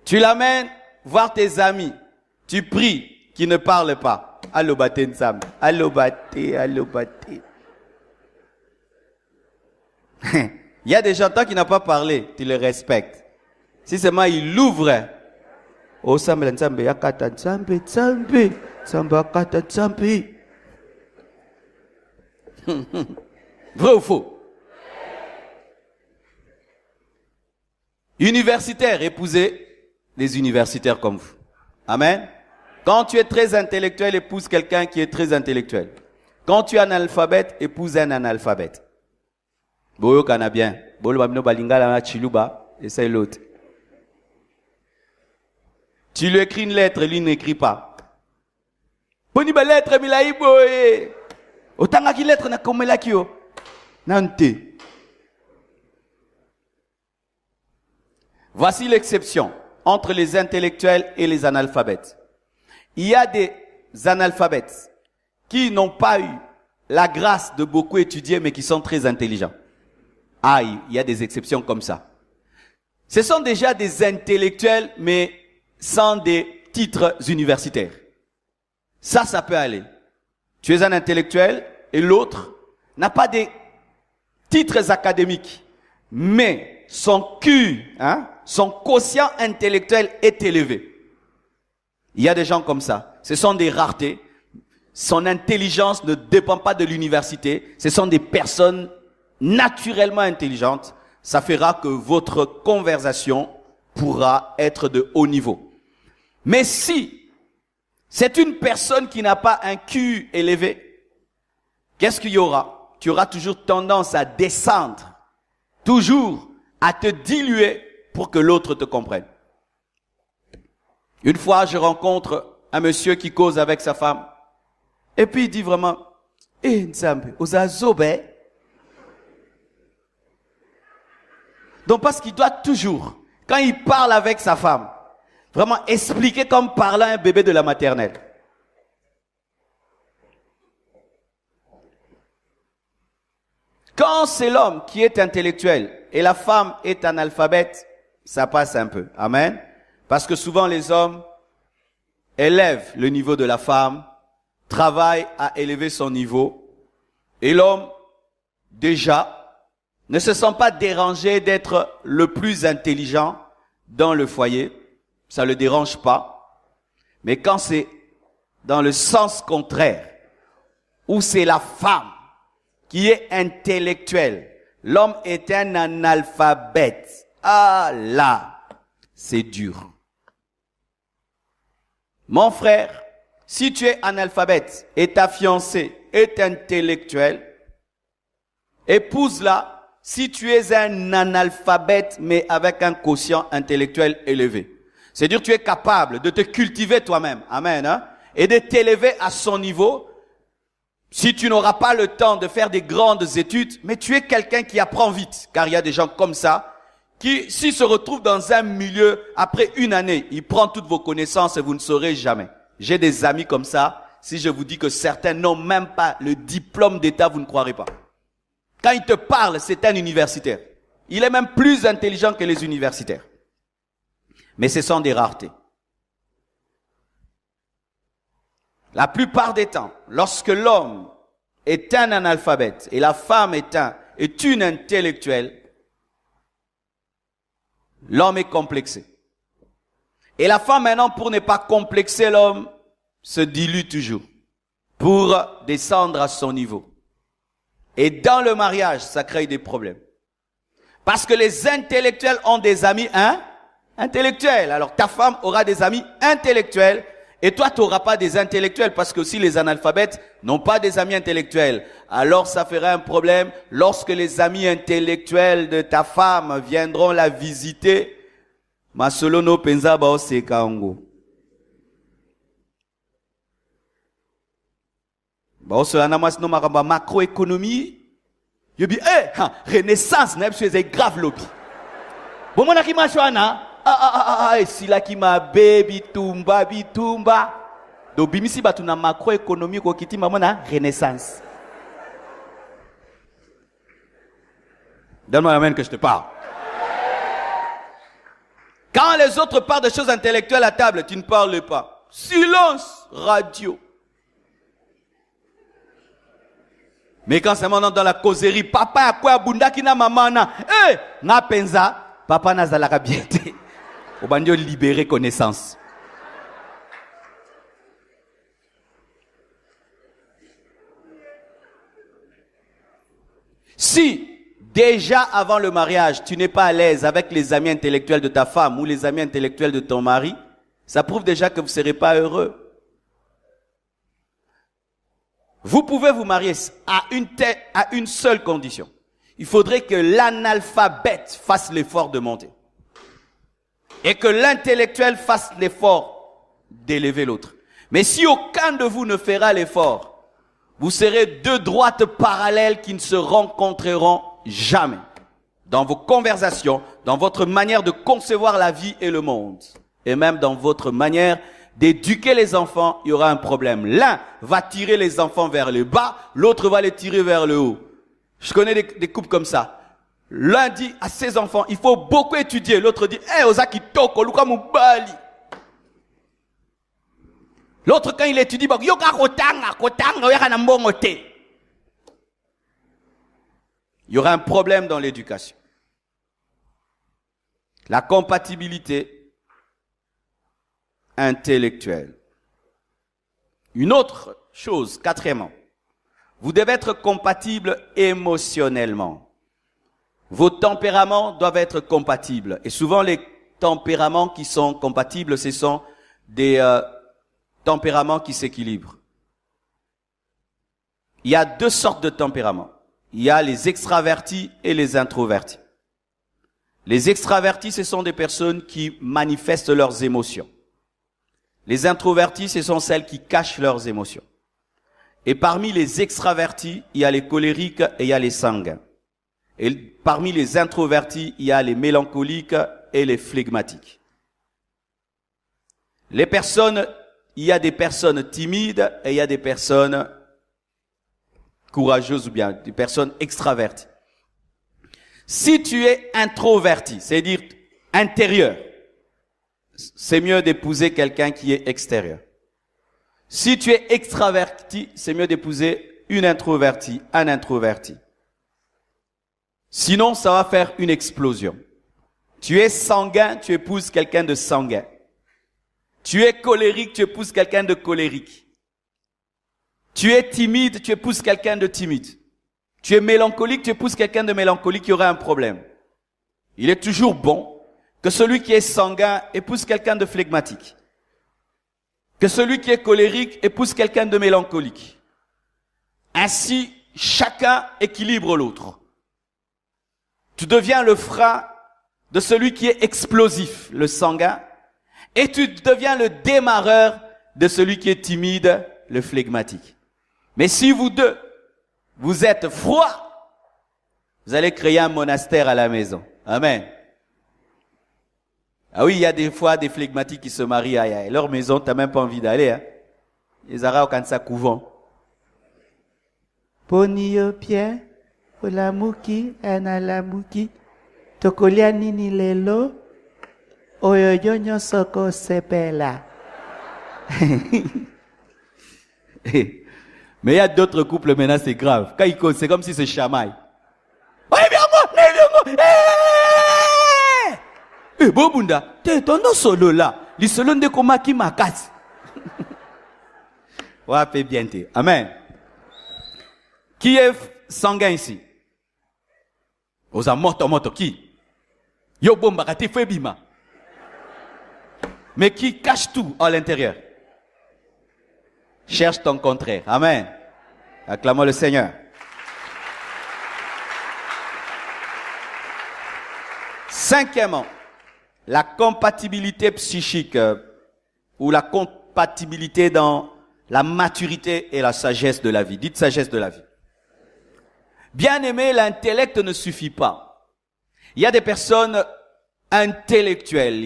Tu l'amènes voir tes amis. Tu pries qu'ils ne parlent pas. Allo bate nsam. Allo bate. Il y a des gens, tant qu'ils n'ont pas parlé, tu les respectes. Si seulement il l'ouvre. Oh, sambe nsambe yakata nsambe nsambe. Samba kata nsambe. Vrai ou faux? Universitaires, épousez les universitaires comme vous. Amen. Quand tu es très intellectuel, épouse quelqu'un qui est très intellectuel. Quand tu es analphabète, épouse un analphabète. Boyo kana bien. Bolo babino balingala na chiluba, essaye l'autre. Tu lui écris une lettre, lui n'écrit pas. Boni ba lettre milaï boye. Otanga ki lettre na komela kio. Nante. Voici l'exception entre les intellectuels et les analphabètes. Il y a des analphabètes qui n'ont pas eu la grâce de beaucoup étudier, mais qui sont très intelligents. Ah, il y a des exceptions comme ça. Ce sont déjà des intellectuels, mais sans des titres universitaires. Ça peut aller. Tu es un intellectuel et l'autre n'a pas des titres académiques, mais son Q, son quotient intellectuel est élevé. Il y a des gens comme ça. Ce sont des raretés. Son intelligence ne dépend pas de l'université. Ce sont des personnes naturellement intelligentes. Ça fera que votre conversation pourra être de haut niveau. Mais si c'est une personne qui n'a pas un Q élevé, qu'est-ce qu'il y aura? Tu auras toujours tendance à descendre, toujours à te diluer pour que l'autre te comprenne. Une fois, je rencontre un monsieur qui cause avec sa femme. Et puis il dit vraiment, Nzambe, ozazobe. Donc parce qu'il doit toujours, quand il parle avec sa femme, vraiment expliquer comme parlant un bébé de la maternelle. Quand c'est l'homme qui est intellectuel et la femme est analphabète, ça passe un peu. Amen. Parce que souvent les hommes élèvent le niveau de la femme, travaillent à élever son niveau, et l'homme, déjà, ne se sent pas dérangé d'être le plus intelligent dans le foyer. Ça ne le dérange pas. Mais quand c'est dans le sens contraire, où c'est la femme qui est intellectuelle, l'homme est un analphabète. Ah là, c'est dur. Mon frère, si tu es analphabète et ta fiancée est intellectuelle, épouse-la si tu es un analphabète mais avec un quotient intellectuel élevé. C'est-à-dire que tu es capable de te cultiver toi-même, amen, et de t'élever à son niveau. Si tu n'auras pas le temps de faire des grandes études, mais tu es quelqu'un qui apprend vite, car il y a des gens comme ça, qui, s'il se retrouve dans un milieu, après une année, il prend toutes vos connaissances et vous ne saurez jamais. J'ai des amis comme ça. Si je vous dis que certains n'ont même pas le diplôme d'État, vous ne croirez pas. Quand il te parle, c'est un universitaire. Il est même plus intelligent que les universitaires. Mais ce sont des raretés. La plupart des temps, lorsque l'homme est un analphabète et la femme est une intellectuelle, l'homme est complexé. Et la femme maintenant, pour ne pas complexer l'homme, se dilue toujours pour descendre à son niveau. Et dans le mariage, ça crée des problèmes. Parce que les intellectuels ont des amis intellectuels. Alors ta femme aura des amis intellectuels et toi tu n'auras pas des intellectuels parce que aussi les analphabètes n'ont pas des amis intellectuels. Alors ça fera un problème lorsque les amis intellectuels de ta femme viendront la visiter. Masolono penza bao sekango. Bao solana masno makamba macroéconomie. Yobi renaissance na c'est grave lobby. Bon mona ki machwana sila ki ma baby bitumba. Do bimisi batu na macroéconomie ko kiti mamona renaissance. Donne-moi la main que je te parle. Quand les autres parlent de choses intellectuelles à table, tu ne parles pas. Silence radio. Mais quand c'est maintenant dans la causerie, papa a quoi bunda kina maman na, na penza, papa na zalaka biete. Au bandio libérer connaissance. Si déjà avant le mariage, tu n'es pas à l'aise avec les amis intellectuels de ta femme ou les amis intellectuels de ton mari, Ça prouve déjà que vous ne serez pas heureux. Vous pouvez vous marier à une seule condition. Il faudrait que l'analphabète fasse l'effort de monter. Et que l'intellectuel fasse l'effort d'élever l'autre. Mais si aucun de vous ne fera l'effort, vous serez deux droites parallèles qui ne se rencontreront jamais. Dans vos conversations, dans votre manière de concevoir la vie et le monde. Et même dans votre manière d'éduquer les enfants, il y aura un problème. L'un va tirer les enfants vers le bas, l'autre va les tirer vers le haut. Je connais des couples comme ça. L'un dit à ses enfants, il faut beaucoup étudier. L'autre dit, Ozaki toko, luka mubali. L'autre, quand il étudie, il y aura un problème dans l'éducation. La compatibilité intellectuelle. Une autre chose, quatrièmement, vous devez être compatible émotionnellement. Vos tempéraments doivent être compatibles. Et souvent, les tempéraments qui sont compatibles, ce sont des tempéraments qui s'équilibrent. Il y a deux sortes de tempéraments. Il y a les extravertis et les introvertis. Les extravertis, ce sont des personnes qui manifestent leurs émotions. Les introvertis, ce sont celles qui cachent leurs émotions. Et parmi les extravertis, il y a les colériques et il y a les sanguins. Et parmi les introvertis, il y a les mélancoliques et les flegmatiques. Il y a des personnes timides et il y a des personnes courageuses ou bien des personnes extraverties. Si tu es introverti, c'est-à-dire intérieur, c'est mieux d'épouser quelqu'un qui est extérieur. Si tu es extraverti, c'est mieux d'épouser une introvertie, un introverti. Sinon, ça va faire une explosion. Tu es sanguin, tu épouses quelqu'un de sanguin. Tu es colérique, tu épouses quelqu'un de colérique. Tu es timide, tu épouses quelqu'un de timide. Tu es mélancolique, tu épouses quelqu'un de mélancolique, il y aura un problème. Il est toujours bon que celui qui est sanguin épouse quelqu'un de flegmatique. Que celui qui est colérique épouse quelqu'un de mélancolique. Ainsi, chacun équilibre l'autre. Tu deviens le frein de celui qui est explosif, le sanguin, et tu deviens le démarreur de celui qui est timide, le flegmatique. Mais si vous deux, vous êtes froid, vous allez créer un monastère à la maison. Amen. Ah oui, il y a des fois des flegmatiques qui se marient à leur maison, t'as même pas envie d'aller, hein. Ils auront quand ça couvent. Ponio Pierre, Olamuki, Analamuki, Tokolia Nini Lelo, Oyoyonyo Soko Sepela. Mais il y a d'autres couples maintenant, c'est grave. Quand ils causent, c'est comme si c'est chamaille. Eh, Bobunda, t'es ton solo là. Les solo de koma qui m'a casse. Ouais, fait bien t'es. Amen. Qui est sanguin ici? Osa moto qui? Yo bomba kati fait bima. Mais qui cache tout à l'intérieur? Cherche ton contraire. Amen. Acclamons le Seigneur. Cinquièmement, la compatibilité psychique ou la compatibilité dans la maturité et la sagesse de la vie. Dites sagesse de la vie. Bien aimé, l'intellect ne suffit pas. Il y a des personnes intellectuelles.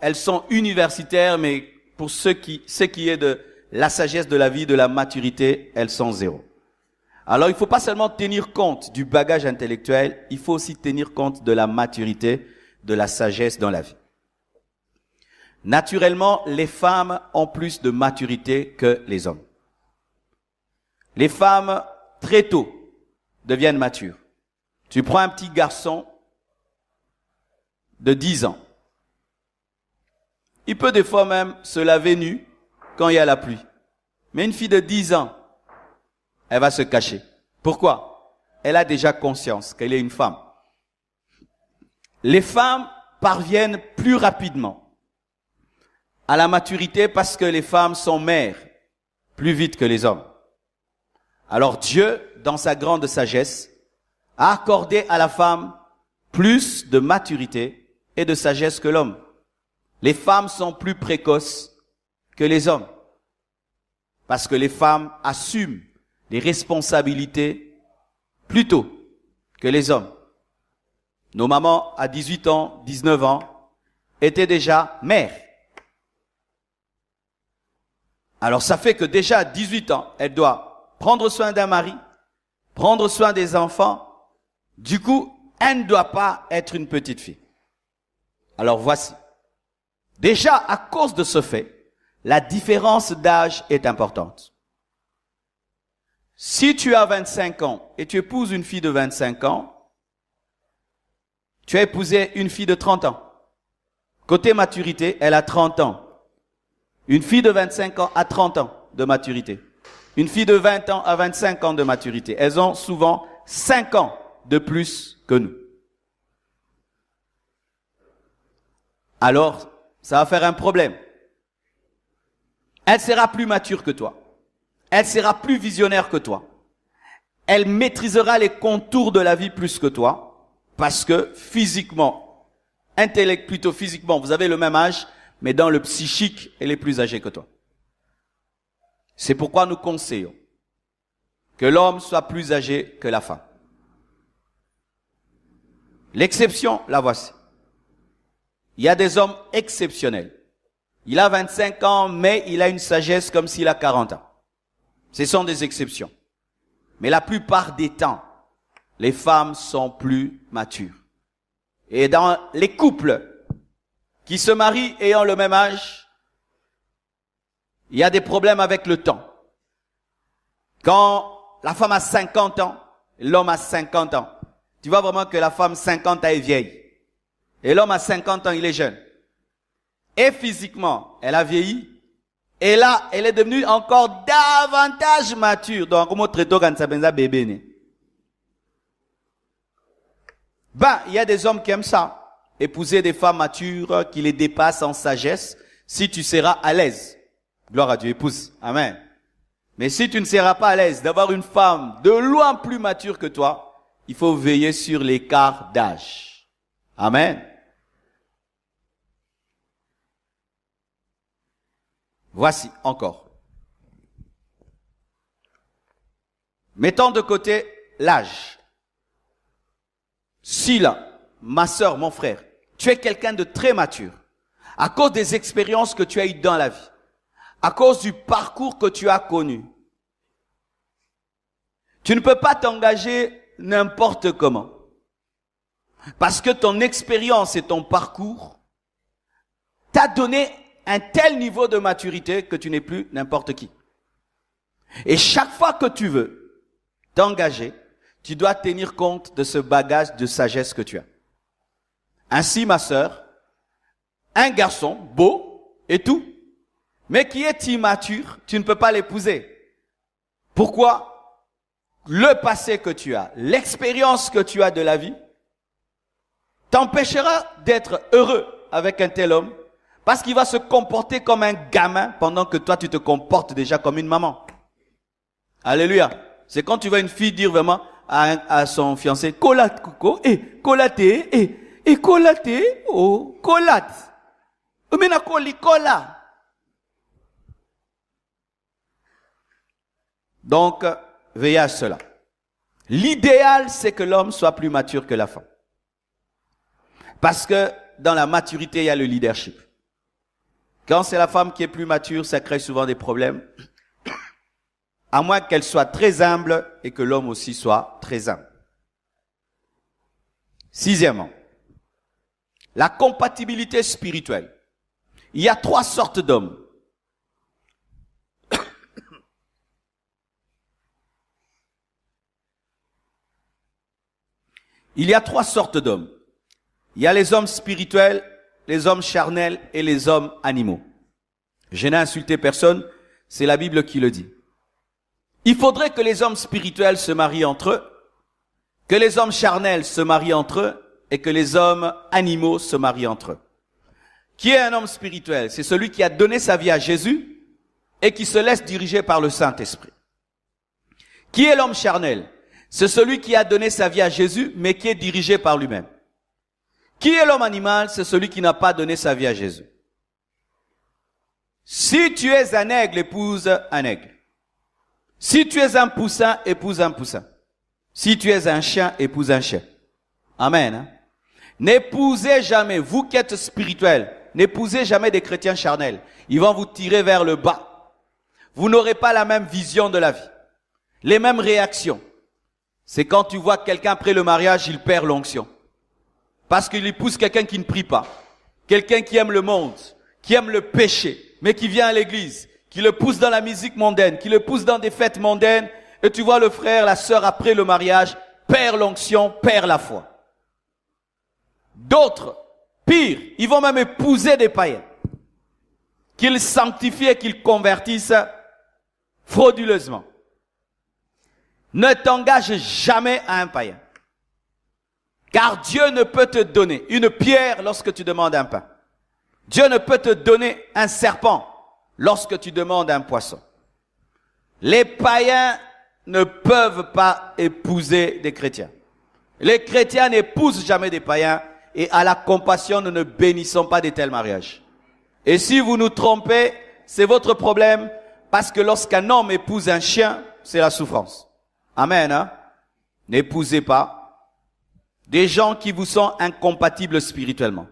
Elles sont universitaires, mais pour ce qui est de la sagesse de la vie, de la maturité, elles sont zéro. Alors, il ne faut pas seulement tenir compte du bagage intellectuel, il faut aussi tenir compte de la maturité, de la sagesse dans la vie. Naturellement, les femmes ont plus de maturité que les hommes. Les femmes, très tôt, deviennent matures. Tu prends un petit garçon de 10 ans. Il peut des fois même se laver nu quand il y a la pluie. Mais une fille de 10 ans, elle va se cacher. Pourquoi? Elle a déjà conscience qu'elle est une femme. Les femmes parviennent plus rapidement à la maturité parce que les femmes sont mères plus vite que les hommes. Alors Dieu, dans sa grande sagesse, a accordé à la femme plus de maturité et de sagesse que l'homme. Les femmes sont plus précoces que les hommes parce que les femmes assument les responsabilités plus tôt que les hommes. Nos mamans, à 18 ans, 19 ans, étaient déjà mères. Alors ça fait que déjà à 18 ans, elle doit prendre soin d'un mari, prendre soin des enfants. Du coup, elle ne doit pas être une petite fille. Alors voici. Déjà, à cause de ce fait, la différence d'âge est importante. Si tu as 25 ans et tu épouses une fille de 25 ans, tu as épousé une fille de 30 ans. Côté maturité, elle a 30 ans. Une fille de 25 ans a 30 ans de maturité. Une fille de 20 ans a 25 ans de maturité. Elles ont souvent 5 ans de plus que nous. Alors, ça va faire un problème. Elle sera plus mature que toi. Elle sera plus visionnaire que toi. Elle maîtrisera les contours de la vie plus que toi. Parce que physiquement, plutôt physiquement, vous avez le même âge, mais dans le psychique, elle est plus âgée que toi. C'est pourquoi nous conseillons que l'homme soit plus âgé que la femme. L'exception, la voici. Il y a des hommes exceptionnels. Il a 25 ans, mais il a une sagesse comme s'il a 40 ans. Ce sont des exceptions. Mais la plupart des temps, les femmes sont plus matures. Et dans les couples qui se marient ayant le même âge, il y a des problèmes avec le temps. Quand la femme a 50 ans, l'homme a 50 ans, tu vois vraiment que la femme 50 ans est vieille. Et l'homme a 50 ans, il est jeune. Et physiquement, elle a vieilli. Et là, elle est devenue encore davantage mature. Donc, comment traiter quand ça benza bébé né? Il y a des hommes qui aiment ça. Épouser des femmes matures qui les dépassent en sagesse. Si tu seras à l'aise. Gloire à Dieu, épouse. Amen. Mais si tu ne seras pas à l'aise d'avoir une femme de loin plus mature que toi, il faut veiller sur l'écart d'âge. Amen. Voici encore. Mettons de côté l'âge. Si là, ma sœur, mon frère, tu es quelqu'un de très mature, à cause des expériences que tu as eues dans la vie, à cause du parcours que tu as connu, tu ne peux pas t'engager n'importe comment. Parce que ton expérience et ton parcours t'a donné un tel niveau de maturité que tu n'es plus n'importe qui. Et chaque fois que tu veux t'engager, tu dois tenir compte de ce bagage de sagesse que tu as. Ainsi, ma sœur, un garçon beau et tout, mais qui est immature, tu ne peux pas l'épouser. Pourquoi? Le passé que tu as, l'expérience que tu as de la vie, t'empêchera d'être heureux avec un tel homme, parce qu'il va se comporter comme un gamin pendant que toi tu te comportes déjà comme une maman. Alléluia. C'est quand tu vois une fille dire vraiment à son fiancé, colate, coco, colaté, colaté, oh, colate. Omena coli, cola. Donc, veillez à cela. L'idéal, c'est que l'homme soit plus mature que la femme. Parce que dans la maturité, il y a le leadership. Quand c'est la femme qui est plus mature, ça crée souvent des problèmes. À moins qu'elle soit très humble et que l'homme aussi soit très humble. Sixièmement, la compatibilité spirituelle. Il y a 3 sortes d'hommes. Il y a 3 sortes d'hommes. Il y a les hommes spirituels, les hommes charnels et les hommes animaux. Je n'ai insulté personne, c'est la Bible qui le dit. Il faudrait que les hommes spirituels se marient entre eux, que les hommes charnels se marient entre eux et que les hommes animaux se marient entre eux. Qui est un homme spirituel? C'est celui qui a donné sa vie à Jésus et qui se laisse diriger par le Saint-Esprit. Qui est l'homme charnel? C'est celui qui a donné sa vie à Jésus, mais qui est dirigé par lui-même. Qui est l'homme animal? C'est celui qui n'a pas donné sa vie à Jésus. Si tu es un aigle, épouse un aigle. Si tu es un poussin, épouse un poussin. Si tu es un chien, épouse un chien. Amen. Hein? N'épousez jamais, vous qui êtes spirituels, n'épousez jamais des chrétiens charnels. Ils vont vous tirer vers le bas. Vous n'aurez pas la même vision de la vie. Les mêmes réactions. C'est quand tu vois quelqu'un après le mariage, il perd l'onction. Parce qu'il épouse quelqu'un qui ne prie pas. Quelqu'un qui aime le monde, qui aime le péché, mais qui vient à l'église, qui le pousse dans la musique mondaine, qui le pousse dans des fêtes mondaines. Et tu vois le frère, la sœur après le mariage, perd l'onction, perd la foi. D'autres, pire, ils vont même épouser des païens. Qu'ils sanctifient et qu'ils convertissent frauduleusement. Ne t'engage jamais à un païen. Car Dieu ne peut te donner une pierre lorsque tu demandes un pain. Dieu ne peut te donner un serpent lorsque tu demandes un poisson. Les païens ne peuvent pas épouser des chrétiens. Les chrétiens n'épousent jamais des païens et à la compassion, nous ne bénissons pas de tels mariages. Et si vous nous trompez, c'est votre problème parce que lorsqu'un homme épouse un chien, c'est la souffrance. Amen. Hein? N'épousez pas des gens qui vous sont incompatibles spirituellement.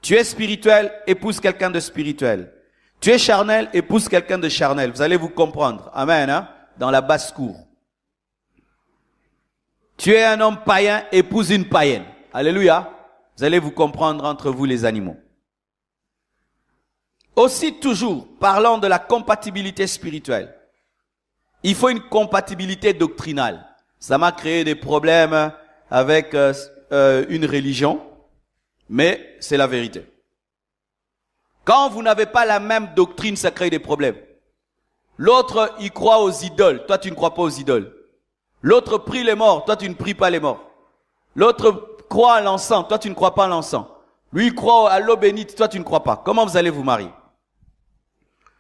Tu es spirituel, épouse quelqu'un de spirituel. Tu es charnel, épouse quelqu'un de charnel. Vous allez vous comprendre. Amen. Hein? Dans la basse-cour. Tu es un homme païen, épouse une païenne. Alléluia. Vous allez vous comprendre entre vous les animaux. Aussi toujours, parlant de la compatibilité spirituelle, il faut une compatibilité doctrinale. Ça m'a créé des problèmes avec une religion, mais c'est la vérité. Quand vous n'avez pas la même doctrine, ça crée des problèmes. L'autre, il croit aux idoles. Toi, tu ne crois pas aux idoles. L'autre prie les morts. Toi, tu ne pries pas les morts. L'autre croit à l'encens. Toi, tu ne crois pas à l'encens. Lui, il croit à l'eau bénite. Toi, tu ne crois pas. Comment vous allez vous marier?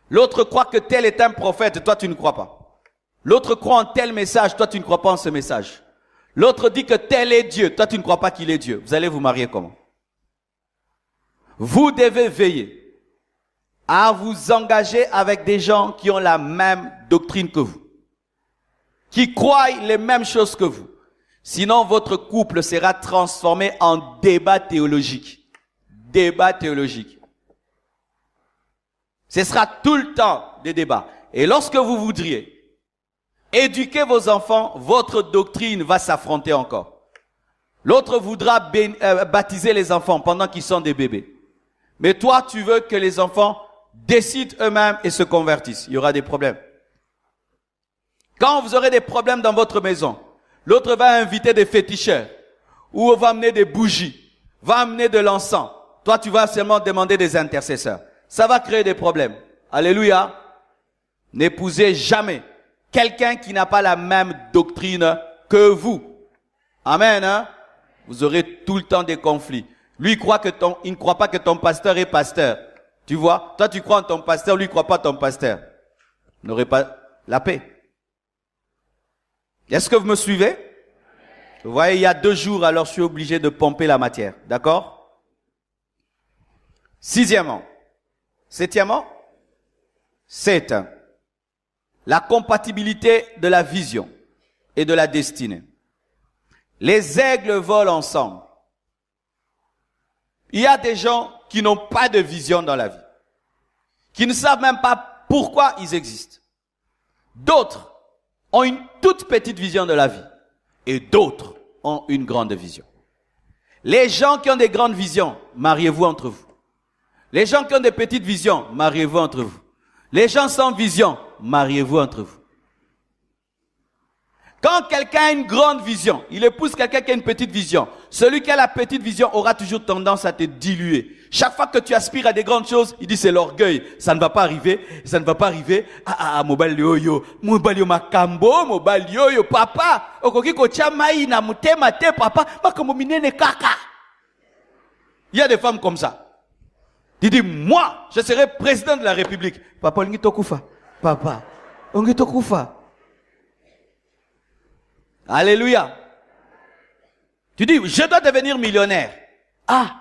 L'autre croit que tel est un prophète. Toi, tu ne crois pas. L'autre croit en tel message. Toi, tu ne crois pas en ce message. L'autre dit que tel est Dieu. Toi, tu ne crois pas qu'il est Dieu. Vous allez vous marier comment? Vous devez veiller à vous engager avec des gens qui ont la même doctrine que vous, qui croient les mêmes choses que vous. Sinon, votre couple sera transformé en débat théologique. Débat théologique. Ce sera tout le temps des débats. Et lorsque vous voudriez éduquer vos enfants, votre doctrine va s'affronter encore. L'autre voudra baptiser les enfants pendant qu'ils sont des bébés. Mais toi, tu veux que les enfants décident eux-mêmes et se convertissent. Il y aura des problèmes. Quand vous aurez des problèmes dans votre maison, l'autre va inviter des féticheurs ou va amener des bougies, va amener de l'encens. Toi, tu vas seulement demander des intercesseurs. Ça va créer des problèmes. Alléluia. N'épousez jamais quelqu'un qui n'a pas la même doctrine que vous. Amen. Hein? Vous aurez tout le temps des conflits. Lui, il ne croit pas que ton pasteur est pasteur. Tu vois, toi tu crois en ton pasteur, lui ne croit pas en ton pasteur. Vous n'aurez pas la paix. Est-ce que vous me suivez? Vous voyez, il y a 2 jours, alors je suis obligé de pomper la matière. D'accord? 6e. 7e. 7. La compatibilité de la vision et de la destinée. Les aigles volent ensemble. Il y a des gens qui n'ont pas de vision dans la vie, qui ne savent même pas pourquoi ils existent. D'autres ont une toute petite vision de la vie et d'autres ont une grande vision. Les gens qui ont des grandes visions, mariez-vous entre vous. Les gens qui ont des petites visions, mariez-vous entre vous. Les gens sans vision, mariez-vous entre vous. Quand quelqu'un a une grande vision, il épouse quelqu'un qui a une petite vision. Celui qui a la petite vision aura toujours tendance à te diluer. Chaque fois que tu aspires à des grandes choses, il dit c'est l'orgueil. Ça ne va pas arriver, ça ne va pas arriver. Mobile yo, makambo, mobile yo, papa. Okoki kocha mai na mutema te papa, makomo minene kaka. Il y a des femmes comme ça. Tu dis, moi, je serai président de la République. Papa, on tokufa. Papa, on tokufa. Alléluia. Tu dis, je dois devenir millionnaire. Ah,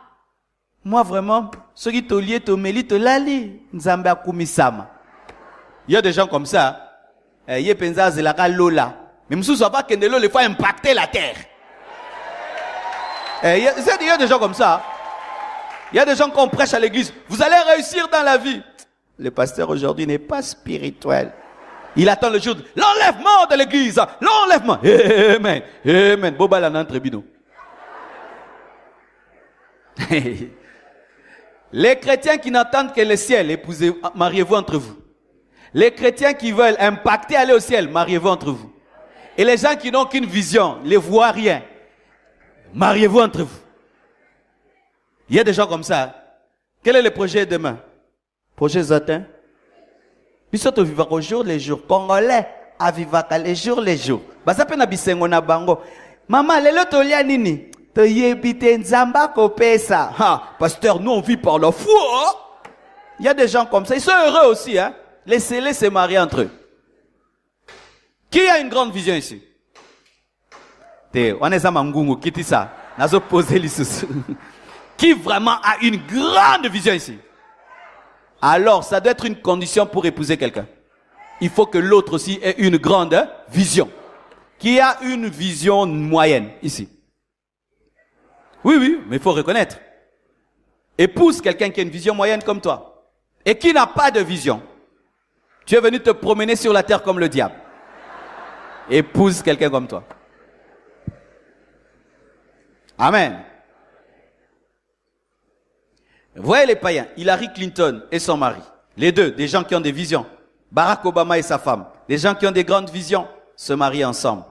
moi vraiment, ce qui te lie, te mêli, te lali, nzamba kumisama. Il y a des gens comme ça. Il y a des gens qui lola. Mais monsieur, ça va que il faut impacter la terre. Il y a des gens comme ça. Il y a des gens qu'on prêche à l'église. Vous allez réussir dans la vie. Le pasteur aujourd'hui n'est pas spirituel. Il attend le jour de l'enlèvement de l'église. L'enlèvement. Amen. Amen. Boba la tribunal. Les chrétiens qui n'entendent que le ciel, épousez, mariez-vous entre vous. Les chrétiens qui veulent impacter, aller au ciel, mariez-vous entre vous. Et les gens qui n'ont qu'une vision, ne voient rien, mariez-vous entre vous. Il y a des gens comme ça. Quel est le projet demain? Projet Zatin? Puis surtout, vivre au jour les jours. Congolais, à vivre les jours les jours. Bah ça peut n'abisengo na bango. Maman, lelo tolia nini? To yebite nzamba kopesa. Ha, pasteur, nous on vit par la foi. Il y a des gens comme ça. Ils sont heureux aussi, hein. Laissez-les se marier entre eux. Qui a une grande vision ici? On est à Mangungu, qui dit ça? Nazo posé l'issue. Qui vraiment a une grande vision ici? Alors, ça doit être une condition pour épouser quelqu'un. Il faut que l'autre aussi ait une grande vision. Qui a une vision moyenne ici? Oui, oui, mais il faut reconnaître. Épouse quelqu'un qui a une vision moyenne comme toi. Et qui n'a pas de vision. Tu es venu te promener sur la terre comme le diable. Épouse quelqu'un comme toi. Amen. Voyez les païens, Hillary Clinton et son mari, les deux, des gens qui ont des visions. Barack Obama et sa femme, des gens qui ont des grandes visions, se marient ensemble.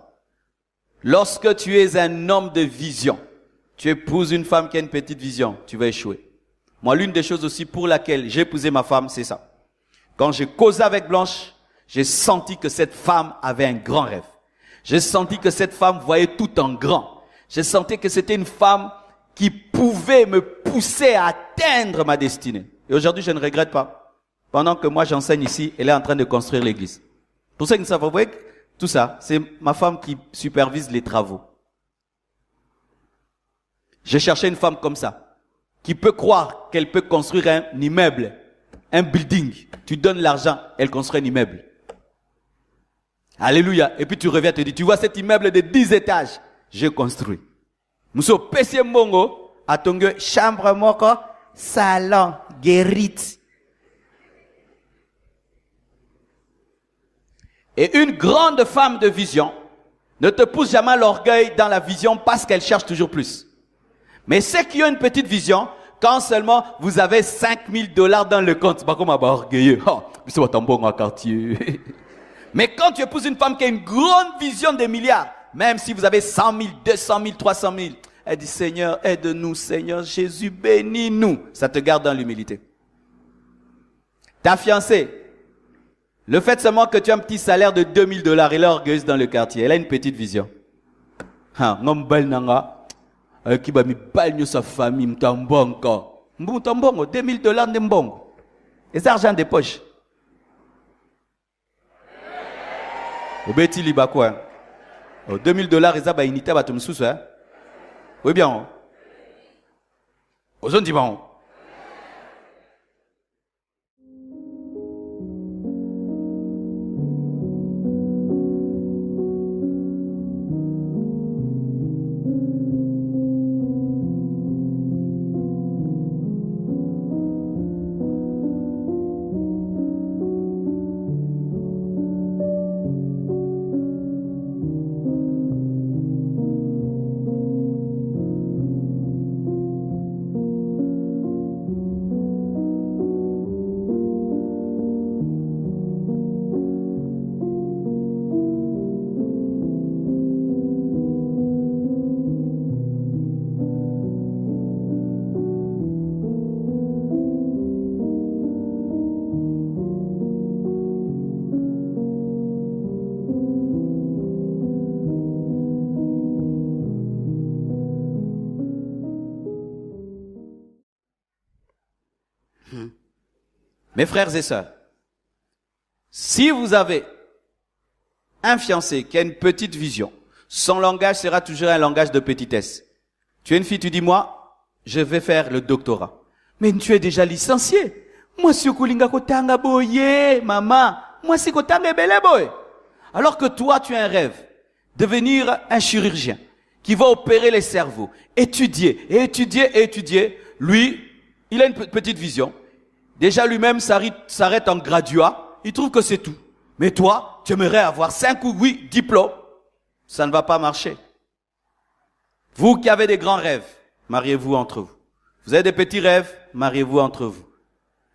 Lorsque tu es un homme de vision, tu épouses une femme qui a une petite vision, tu vas échouer. Moi, l'une des choses aussi pour laquelle j'ai épousé ma femme, c'est ça. Quand j'ai causé avec Blanche, j'ai senti que cette femme avait un grand rêve. J'ai senti que cette femme voyait tout en grand. J'ai senti que c'était une femme qui pouvait me pousser à atteindre ma destinée. Et aujourd'hui, je ne regrette pas. Pendant que moi, j'enseigne ici, elle est en train de construire l'église. Pour ceux qui ne savent pas, vous voyez, tout ça, c'est ma femme qui supervise les travaux. J'ai cherché une femme comme ça, qui peut croire qu'elle peut construire un immeuble, un building. Tu donnes l'argent, elle construit un immeuble. Alléluia. Et puis tu reviens te dire, tu vois cet immeuble de 10 étages, j'ai construit. Mousso PC Mbongo, à Tongue, chambre moko, salon, guérite. Et une grande femme de vision ne te pousse jamais à l'orgueil dans la vision parce qu'elle cherche toujours plus. Mais ceux qui ont une petite vision, quand seulement vous avez $5,000 dans le compte, c'est pas comme un orgueilleux. Oh, c'est pas ton bon quartier. Mais quand tu épouses une femme qui a une grande vision des milliards, même si vous avez 100 000, 200 000, 300 000, elle dit, Seigneur, aide-nous, Seigneur Jésus, bénis-nous. Ça te garde dans l'humilité. Ta fiancée, le fait seulement que tu as un petit salaire de $2,000, elle est orgueilleuse dans le quartier. Elle a une petite vision. Qui va me baigner sa famille, m'tambongo. M'tambongo, $2,000 de mbongo. Et c'est argent de poche. Au bêtis liba quoi? $2,000, ils ont unité à tout sous hein? Oui bien. Aux autres bon. Mes frères et sœurs, si vous avez un fiancé qui a une petite vision, son langage sera toujours un langage de petitesse. Tu es une fille, tu dis, moi, je vais faire le doctorat. Mais tu es déjà licencié. Moi, si kulinga kotanga boye, maman. Moi, si kotanga bele boy. Alors que toi, tu as un rêve. Devenir un chirurgien qui va opérer les cerveaux. Étudier, et étudier, et étudier. Lui, il a une petite vision. Déjà, lui-même s'arrête en graduat. Il trouve que c'est tout. Mais toi, tu aimerais avoir 5 ou 8 diplômes. Ça ne va pas marcher. Vous qui avez des grands rêves, mariez-vous entre vous. Vous avez des petits rêves, mariez-vous entre vous.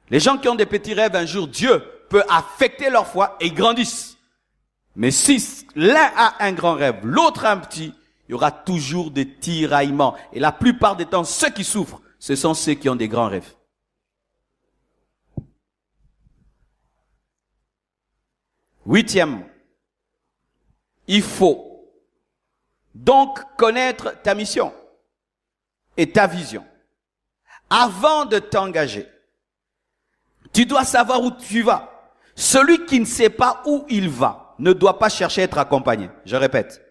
Les gens qui ont des petits rêves, un jour, Dieu peut affecter leur foi et ils grandissent. Mais si l'un a un grand rêve, l'autre un petit, il y aura toujours des tiraillements. Et la plupart des temps, ceux qui souffrent, ce sont ceux qui ont des grands rêves. Huitièmement, il faut donc connaître ta mission et ta vision. Avant de t'engager, tu dois savoir où tu vas. Celui qui ne sait pas où il va ne doit pas chercher à être accompagné. Je répète.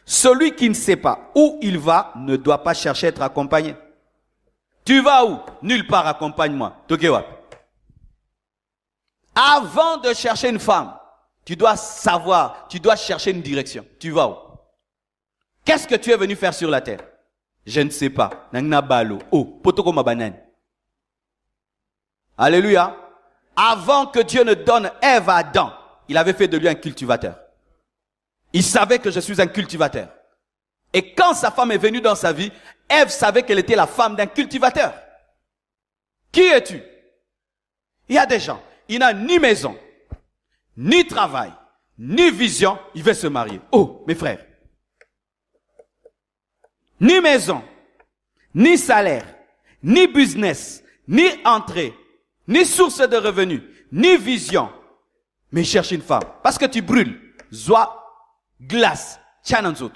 Celui qui ne sait pas où il va ne doit pas chercher à être accompagné. Tu vas où? Nulle part, accompagne-moi. Tokewa. Avant de chercher une femme, tu dois savoir, tu dois chercher une direction. Tu vas où? Qu'est-ce que tu es venu faire sur la terre? Je ne sais pas. Alléluia. Avant que Dieu ne donne Ève à Adam, il avait fait de lui un cultivateur. Il savait que je suis un cultivateur. Et quand sa femme est venue dans sa vie, Ève savait qu'elle était la femme d'un cultivateur. Qui es-tu? Il y a des gens, il n'a ni maison, ni travail, ni vision, il veut se marier. Oh, mes frères. Ni maison, ni salaire, ni business, ni entrée, ni source de revenus, ni vision. Mais cherche une femme. Parce que tu brûles. Zoa, glace, tchananzot.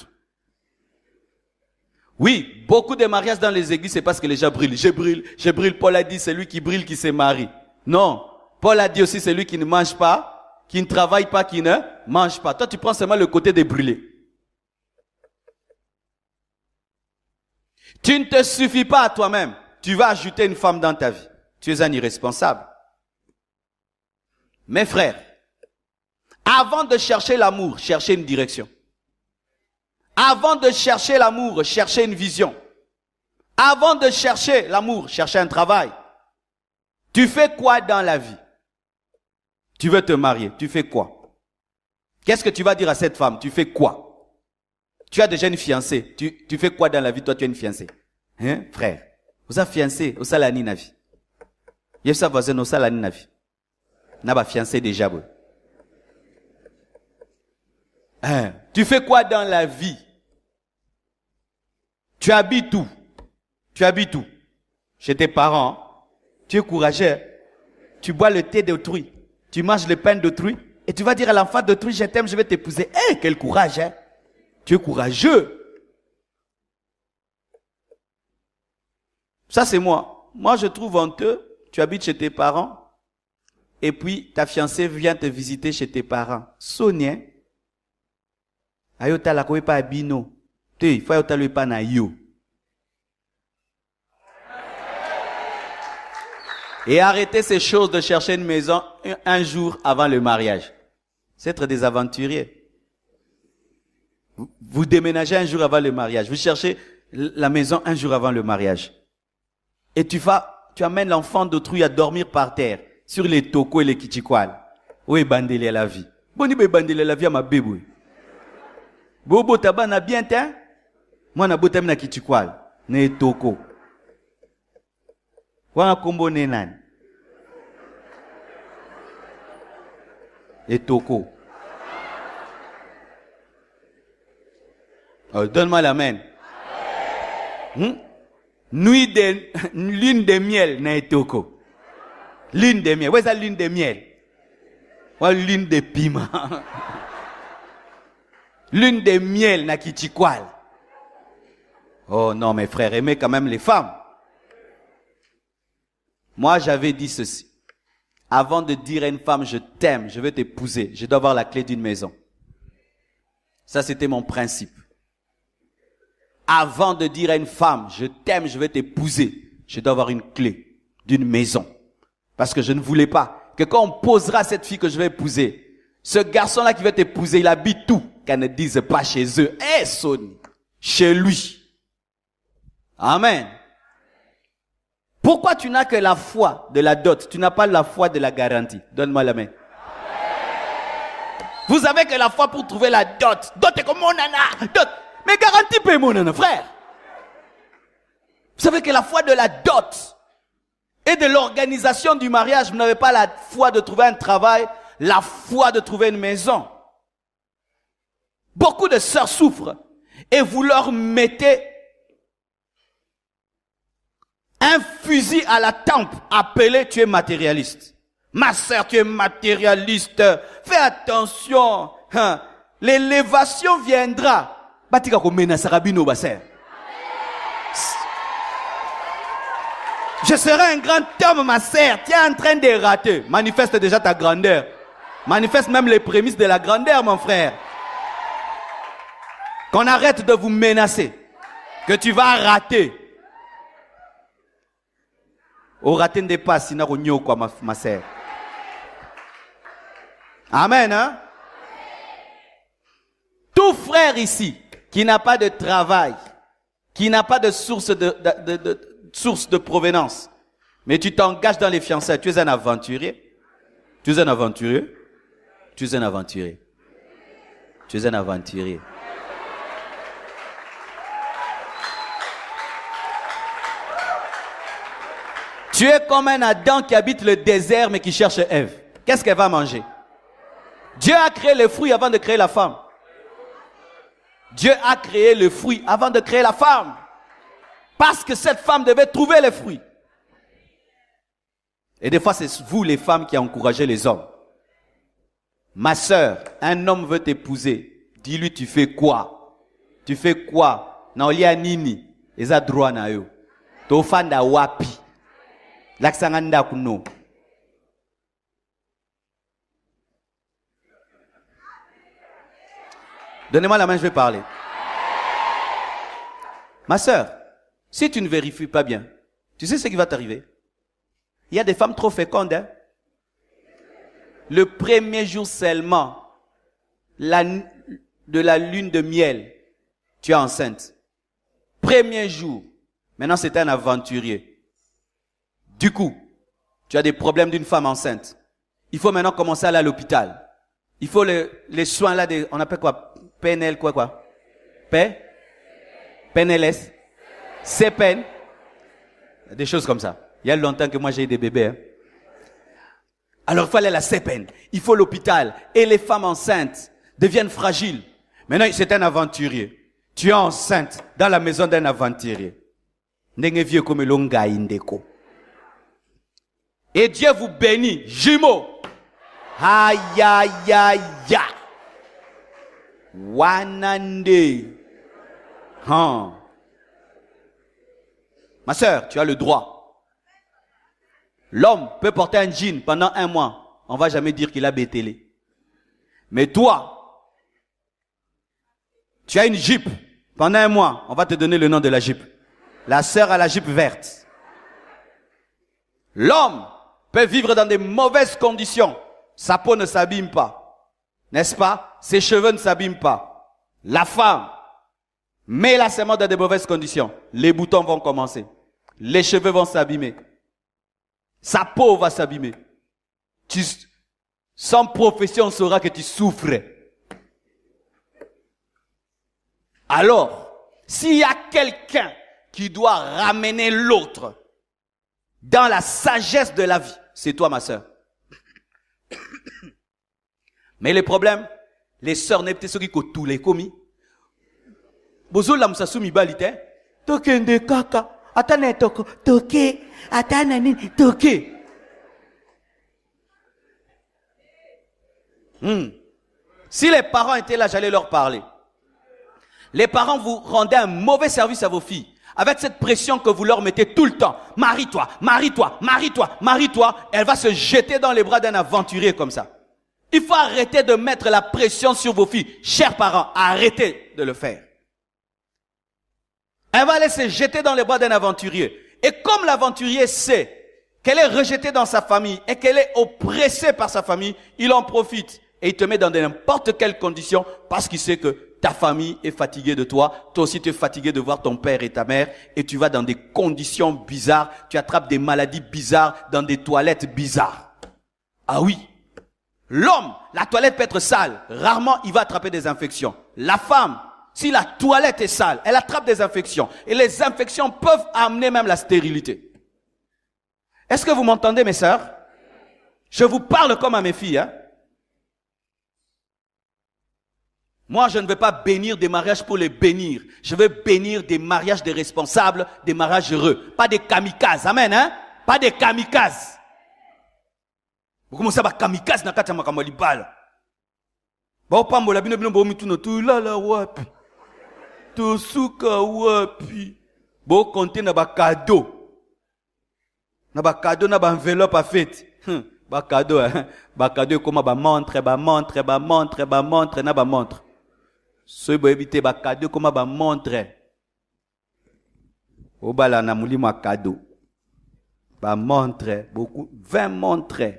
Oui, beaucoup de mariages dans les églises, c'est parce que les gens brûlent. Je brûle. Paul a dit, c'est lui qui brûle qui se marie. Non. Paul a dit aussi, c'est lui qui ne mange pas, qui ne travaille pas, qui ne mange pas. Toi, tu prends seulement le côté des brûlés. Tu ne te suffis pas à toi-même. Tu vas ajouter une femme dans ta vie. Tu es un irresponsable. Mes frères, avant de chercher l'amour, cherchez une direction. Avant de chercher l'amour, cherchez une vision. Avant de chercher l'amour, cherchez un travail. Tu fais quoi dans la vie? Tu veux te marier, tu fais quoi? Qu'est-ce que tu vas dire à cette femme? Tu fais quoi? Tu as déjà une fiancée. Tu fais quoi dans la vie? Toi, tu as une fiancée. Hein, frère? Vous avez fiancé, vous avez la nina vie. Il y a sa voisine, vous avez la nina vie. N'a pas fiancé déjà, bon. Hein? Tu fais quoi dans la vie? Tu habites où? Tu habites où? Chez tes parents. Tu es courageux. Tu bois le thé d'autrui. Tu manges le pain d'autrui. Et tu vas dire à l'enfant d'autrui, je t'aime, je vais t'épouser. Eh, quel courage, hein? Tu es courageux. Ça, c'est moi. Moi, je trouve honteux. Tu habites chez tes parents. Et puis, ta fiancée vient te visiter chez tes parents. Sonia. Ayota la koe pa bino. Il faut ayota le pa na yo. Et arrêtez ces choses de chercher une maison un jour avant le mariage. C'est être des aventuriers. Vous déménagez un jour avant le mariage. Vous cherchez la maison un jour avant le mariage. Et tu amènes l'enfant d'autrui à dormir par terre, sur les tokos et les kichikwal. Où est bandélé la vie? Boni be bandélé la vie à ma bébé. Bobo taba na bien teint. Moi na botem na kichikwal. Ne toko. Wana kombo ne nan. Et toko. Oh, donne-moi la main. Lune de miel na etoko. Lune de miel. Où est la lune de miel? Ou lune de piment. Lune de miel na kichikwal. Oh non, mes frères, aimez quand même les femmes. Moi, j'avais dit ceci. Avant de dire à une femme, je t'aime, je veux t'épouser, je dois avoir la clé d'une maison. Ça, c'était mon principe. Avant de dire à une femme, je t'aime, je veux t'épouser, je dois avoir une clé d'une maison. Parce que je ne voulais pas que quand on posera cette fille que je vais épouser, ce garçon-là qui va t'épouser, il habite où? Qu'elle ne dise pas chez eux. Eh, Sony, chez lui. Amen. Pourquoi tu n'as que la foi de la dot? Tu n'as pas la foi de la garantie. Donne-moi la main. Vous avez que la foi pour trouver la dot. Dot est comme mon nana. Dot. Mais garantie paye mon nana, frère. Vous savez que la foi de la dot et de l'organisation du mariage, vous n'avez pas la foi de trouver un travail, la foi de trouver une maison. Beaucoup de sœurs souffrent et vous leur mettez un fusil à la tempe appelé tu es matérialiste. Ma sœur, tu es matérialiste. Fais attention. L'élévation viendra. Batika ko menace rabino basser. Je serai un grand homme, ma sœur. Tu es en train de rater. Manifeste déjà ta grandeur. Manifeste même les prémices de la grandeur, mon frère. Qu'on arrête de vous menacer. Que tu vas rater. Au raté ne dépasse, sinon on n'y quoi, ma sœur. Amen, hein? Tout frère ici, qui n'a pas de travail, qui n'a pas de source source de provenance, mais tu t'engages dans les fiançailles, tu es un aventurier. Tu es un aventurier. Tu es un aventurier. Tu es un aventurier. Tu es comme un Adam qui habite le désert mais qui cherche Ève. Qu'est-ce qu'elle va manger? Dieu a créé le fruit avant de créer la femme. Dieu a créé le fruit avant de créer la femme. Parce que cette femme devait trouver les fruits. Et des fois, c'est vous les femmes qui encouragez les hommes. Ma sœur, un homme veut t'épouser. Dis-lui, tu fais quoi? Tu fais quoi? Na olia nini? Eza droit na yo. Tofanda wapi? Laksanganda kuno. Donnez-moi la main, je vais parler. Ma sœur, si tu ne vérifies pas bien, tu sais ce qui va t'arriver? Il y a des femmes trop fécondes, hein? Le premier jour seulement de la lune de miel, tu es enceinte. Premier jour. Maintenant, c'est un aventurier. Du coup, tu as des problèmes d'une femme enceinte. Il faut maintenant commencer à aller à l'hôpital. Il faut les soins là, on appelle quoi? PNL, quoi? PNLS? CPN? Des choses comme ça. Il y a longtemps que moi j'ai eu des bébés. Hein. Alors il faut aller à la CPN. Il faut l'hôpital. Et les femmes enceintes deviennent fragiles. Maintenant, c'est un aventurier. Tu es enceinte dans la maison d'un aventurier. Ndenge vieux comme longa indeko. Et Dieu vous bénit, jumeaux. Aïe, aïe, aïe, aïe. Wanande. Ma sœur, tu as le droit. L'homme peut porter un jean pendant 1 mois. On ne va jamais dire qu'il a bétélé. Mais toi, tu as une jupe. Pendant 1 mois, on va te donner le nom de la jupe. La sœur a la jupe verte. L'homme peut vivre dans des mauvaises conditions. Sa peau ne s'abîme pas. N'est-ce pas? Ses cheveux ne s'abîment pas. La femme met la semence dans de mauvaises conditions. Les boutons vont commencer. Les cheveux vont s'abîmer. Sa peau va s'abîmer. Sans profession, on saura que tu souffres. Alors, s'il y a quelqu'un qui doit ramener l'autre dans la sagesse de la vie, c'est toi, ma sœur. Mais le problème, les sœurs n'est peut-être ceux qui tous les commis. Bozo la msasumi balite. Tokende kaka. Atane toko. Toke. Atane ni. Toke. Si les parents étaient là, j'allais leur parler. Les parents vous rendaient un mauvais service à vos filles avec cette pression que vous leur mettez tout le temps. Marie-toi, marie-toi, marie-toi, marie-toi. Elle va se jeter dans les bras d'un aventurier comme ça. Il faut arrêter de mettre la pression sur vos filles. Chers parents, arrêtez de le faire. Elle va aller se jeter dans les bras d'un aventurier. Et comme l'aventurier sait qu'elle est rejetée dans sa famille et qu'elle est oppressée par sa famille, il en profite et il te met dans n'importe quelle condition parce qu'il sait que ta famille est fatiguée de toi, toi aussi tu es fatigué de voir ton père et ta mère et tu vas dans des conditions bizarres, tu attrapes des maladies bizarres dans des toilettes bizarres. Ah oui, l'homme, la toilette peut être sale, rarement il va attraper des infections. La femme, si la toilette est sale, elle attrape des infections et les infections peuvent amener même la stérilité. Est-ce que vous m'entendez mes sœurs? Je vous parle comme à mes filles, hein? Moi, je ne vais pas bénir des mariages pour les bénir. Je veux bénir des mariages des responsables, des mariages heureux. Pas des kamikazes. Amen, hein? Pas des kamikazes. Vous commencez à faire kamikazes dans le makambo libal. Ba opambola bino bino bo mituno tu la la wapi. To suka wapi. Bo compter na ba cadeau. Na ba cadeau na ba enveloppe à fête. Ba cadeau, hein? Ba cadeau comme ba montre na ba montre. Ce bo éviter ba cadeau comme ba montre. Obala na mulima cadeau. Ba montre, beaucoup 20 montres.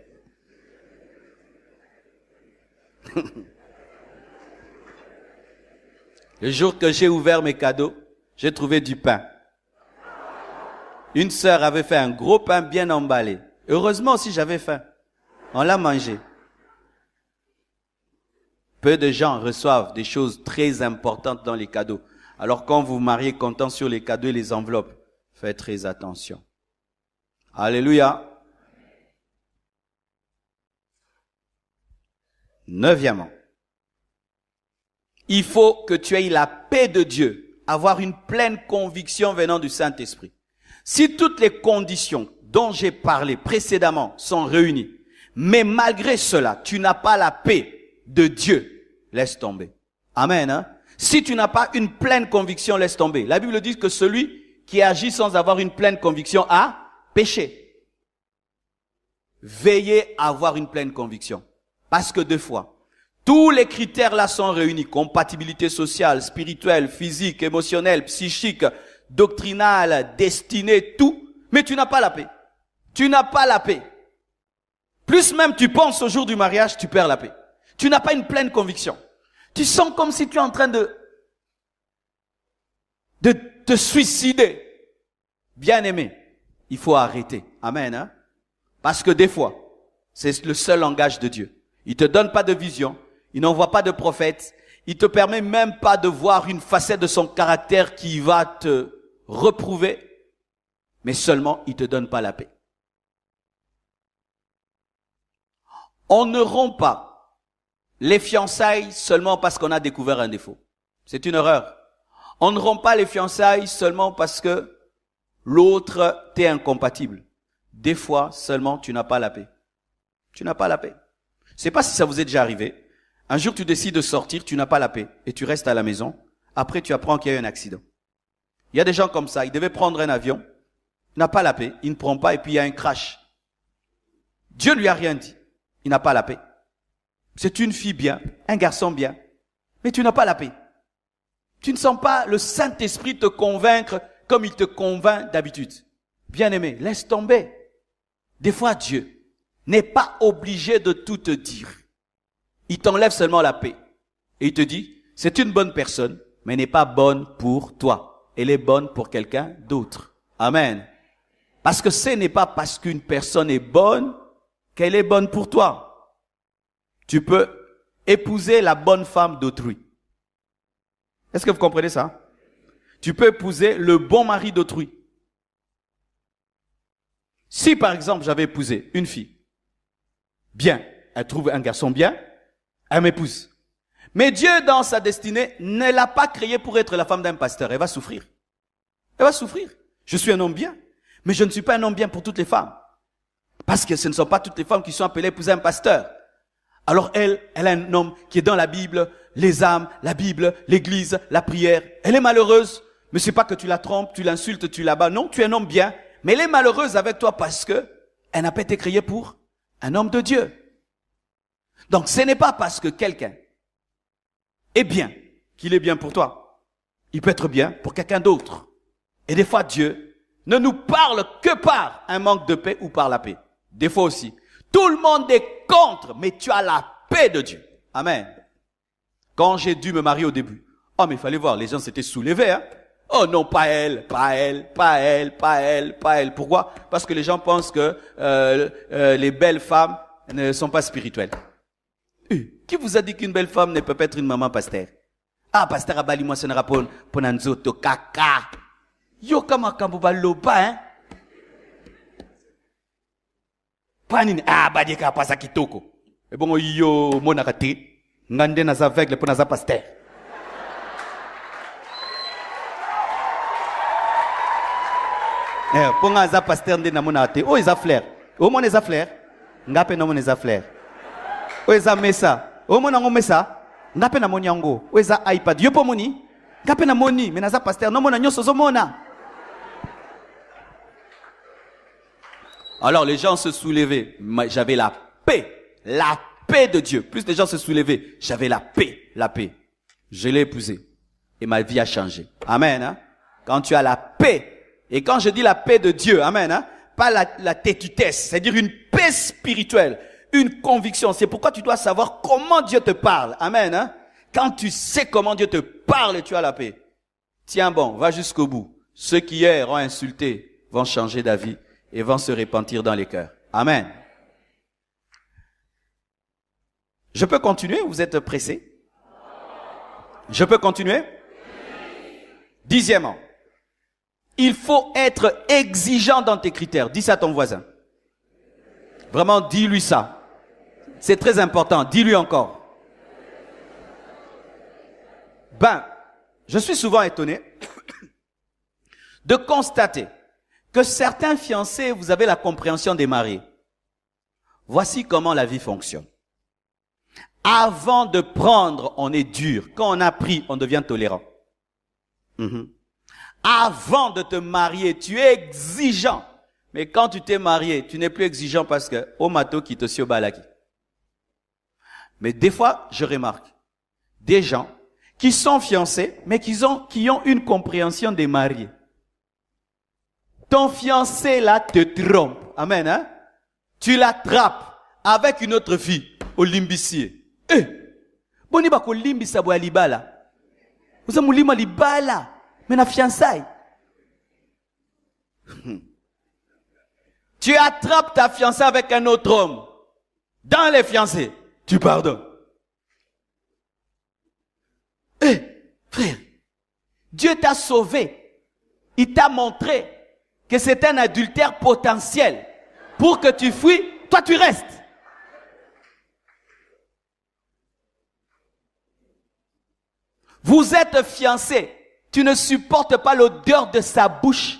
Le jour que j'ai ouvert mes cadeaux, j'ai trouvé du pain. Une sœur avait fait un gros pain bien emballé. Heureusement aussi j'avais faim. On l'a mangé. Peu de gens reçoivent des choses très importantes dans les cadeaux. Alors quand vous vous mariez comptant sur les cadeaux et les enveloppes, faites très attention. Alléluia. Neuvièmement, il faut que tu aies la paix de Dieu, avoir une pleine conviction venant du Saint-Esprit. Si toutes les conditions dont j'ai parlé précédemment sont réunies, mais malgré cela, tu n'as pas la paix de Dieu, laisse tomber. Amen. Hein? Si tu n'as pas une pleine conviction, laisse tomber. La Bible dit que celui qui agit sans avoir une pleine conviction a péché. Veillez à avoir une pleine conviction. Parce que deux fois, tous les critères là sont réunis. Compatibilité sociale, spirituelle, physique, émotionnelle, psychique, doctrinale, destinée, tout. Mais tu n'as pas la paix. Tu n'as pas la paix. Plus même tu penses au jour du mariage, tu perds la paix. Tu n'as pas une pleine conviction. Tu sens comme si tu es en train de te suicider. Bien-aimé, il faut arrêter. Amen. Hein? Parce que des fois, c'est le seul langage de Dieu. Il te donne pas de vision. Il n'envoie pas de prophète. Il te permet même pas de voir une facette de son caractère qui va te reprouver. Mais seulement, il te donne pas la paix. On ne rompt pas les fiançailles seulement parce qu'on a découvert un défaut. C'est une erreur. On ne rompt pas les fiançailles seulement parce que l'autre t'est incompatible. Des fois, seulement, tu n'as pas la paix. Tu n'as pas la paix. Je sais pas si ça vous est déjà arrivé. Un jour, tu décides de sortir, tu n'as pas la paix et tu restes à la maison. Après, tu apprends qu'il y a eu un accident. Il y a des gens comme ça. Ils devaient prendre un avion. Il n'a pas la paix. Il ne prend pas et puis il y a un crash. Dieu lui a rien dit. Il n'a pas la paix. C'est une fille bien, un garçon bien. Mais tu n'as pas la paix. Tu ne sens pas le Saint-Esprit te convaincre comme il te convainc d'habitude. Bien-aimé, laisse tomber. Des fois, Dieu n'est pas obligé de tout te dire. Il t'enlève seulement la paix. Et il te dit, c'est une bonne personne, mais n'est pas bonne pour toi. Elle est bonne pour quelqu'un d'autre. Amen. Parce que ce n'est pas parce qu'une personne est bonne qu'elle est bonne pour toi. Tu peux épouser la bonne femme d'autrui. Est-ce que vous comprenez ça? Tu peux épouser le bon mari d'autrui. Si par exemple j'avais épousé une fille, bien, elle trouve un garçon bien, elle m'épouse. Mais Dieu dans sa destinée ne l'a pas créée pour être la femme d'un pasteur. Elle va souffrir. Elle va souffrir. Je suis un homme bien, mais je ne suis pas un homme bien pour toutes les femmes. Parce que ce ne sont pas toutes les femmes qui sont appelées à épouser un pasteur. Alors elle a un homme qui est dans la Bible, les âmes, la Bible, l'église, la prière. Elle est malheureuse, Mais c'est pas que tu la trompes, tu l'insultes, tu la bats. Non, tu es un homme bien. Mais elle est malheureuse avec toi parce que elle n'a pas été créée pour un homme de Dieu. Donc ce n'est pas parce que quelqu'un est bien qu'il est bien pour toi. Il peut être bien pour quelqu'un d'autre. Et des fois, Dieu ne nous parle que par un manque de paix ou par la paix. Des fois aussi. Tout le monde est contre, mais tu as la paix de Dieu. Amen. Quand j'ai dû me marier au début, oh mais il fallait voir, les gens s'étaient soulevés. Hein? Oh non, pas elle, pas elle, pas elle, pas elle, pas elle. Pourquoi? Parce que les gens pensent que les belles femmes ne sont pas spirituelles. Qui vous a dit qu'une belle femme ne peut pas être une maman pasteur? Ah, pasteur abali moi sonera pour nanzoto kaka. Yo kama kambuba loba hein. Panini ah badika pasa kitoko. E bon yo monaka te ngande na za aveugle pour na za pasteur. Pour nga za pasteur nde na mona te. Oh ils a flair. Au moins les a flair. Ngape na mona les a flair. Oh ils a mesa. Au moins ngo mesa. Ngape na monyango. Oh ils a iPad. Yo po moni. Ngape na moni mais na za pasteur no mona nyoso zo mona. Alors les gens se soulevaient, j'avais la paix de Dieu. Plus les gens se soulevaient, j'avais la paix. Je l'ai épousée et ma vie a changé. Amen. Hein? Quand tu as la paix, et quand je dis la paix de Dieu, amen, hein? Pas la têtutesse, c'est-à-dire une paix spirituelle, une conviction. C'est pourquoi tu dois savoir comment Dieu te parle. Amen. Hein? Quand tu sais comment Dieu te parle et tu as la paix, tiens bon, va jusqu'au bout. Ceux qui hier ont insulté vont changer d'avis et vont se repentir dans les cœurs. Amen. Je peux continuer? Vous êtes pressés? Je peux continuer? Dixièmement, il faut être exigeant dans tes critères. Dis ça à ton voisin. Vraiment, dis-lui ça. C'est très important. Dis-lui encore. Je suis souvent étonné de constater que certains fiancés, vous avez la compréhension des mariés. Voici comment la vie fonctionne. Avant de prendre, on est dur. Quand on a pris, on devient tolérant. Avant de te marier, tu es exigeant. Mais quand tu t'es marié, tu n'es plus exigeant parce que au mato qui te balaki. Mais des fois, je remarque des gens qui sont fiancés, mais qui ont une compréhension des mariés. Ton fiancé là te trompe. Amen. Hein? Tu l'attrapes avec une autre fille au limbissier. Boni bako limbisa bo alibala. Vous avez lima libala, mais na fiançailles. Tu attrapes ta fiancée avec un autre homme. Dans les fiancés, tu pardonnes. Frère, Dieu t'a sauvé. Il t'a montré que c'est un adultère potentiel. Pour que tu fuis, toi tu restes. Vous êtes fiancés. Tu ne supportes pas l'odeur de sa bouche.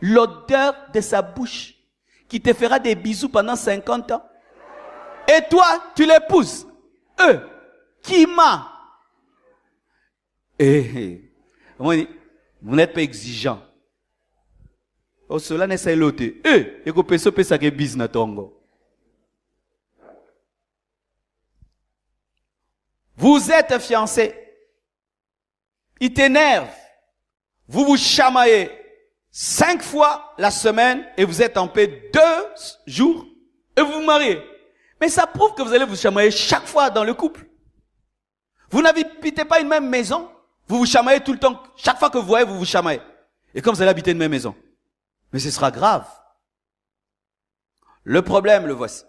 L'odeur de sa bouche. Qui te fera des bisous pendant 50 ans. Et toi, tu l'épouses. Qui m'a? Vous n'êtes pas exigeant. Oh, cela n'est pas l'autre. Vous êtes fiancés. Il t'énerve. Vous vous chamaillez 5 fois la semaine et vous êtes en paix 2 jours et vous vous mariez. Mais ça prouve que vous allez vous chamailler chaque fois dans le couple. Vous n'habitez pas une même maison. Vous vous chamaillez tout le temps. Chaque fois que vous voyez, vous vous chamaillez. Et comme vous allez habiter une même maison. Mais ce sera grave. Le problème, le voici.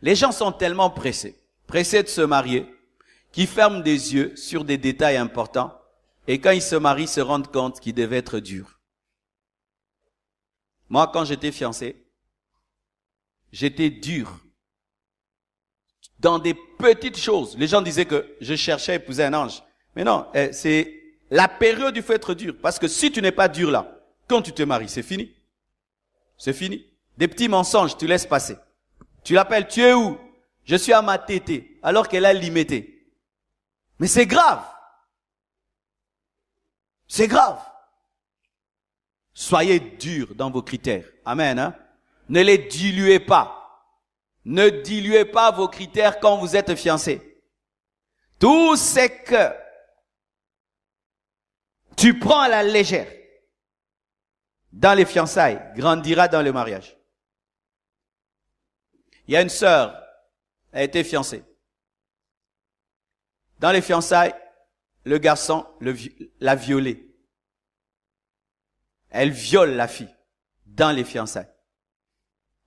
Les gens sont tellement pressés de se marier, qu'ils ferment des yeux sur des détails importants. Et quand ils se marient, se rendent compte qu'ils devaient être durs. Moi, quand j'étais fiancé, j'étais dur. Dans des petites choses. Les gens disaient que je cherchais à épouser un ange. Mais non, c'est la période où il faut être dur. Parce que si tu n'es pas dur là, quand tu te maries, c'est fini. C'est fini. Des petits mensonges, tu laisses passer. Tu l'appelles, tu es où? Je suis à ma tétée, alors qu'elle a limité. Mais c'est grave. C'est grave. Soyez durs dans vos critères. Amen. Hein? Ne les diluez pas. Ne diluez pas vos critères quand vous êtes fiancés. Tout ce que tu prends à la légère dans les fiançailles grandira dans le mariage. Il y a une sœur, elle a été fiancée. Dans les fiançailles, le garçon l'a violée. Elle viole la fille dans les fiançailles.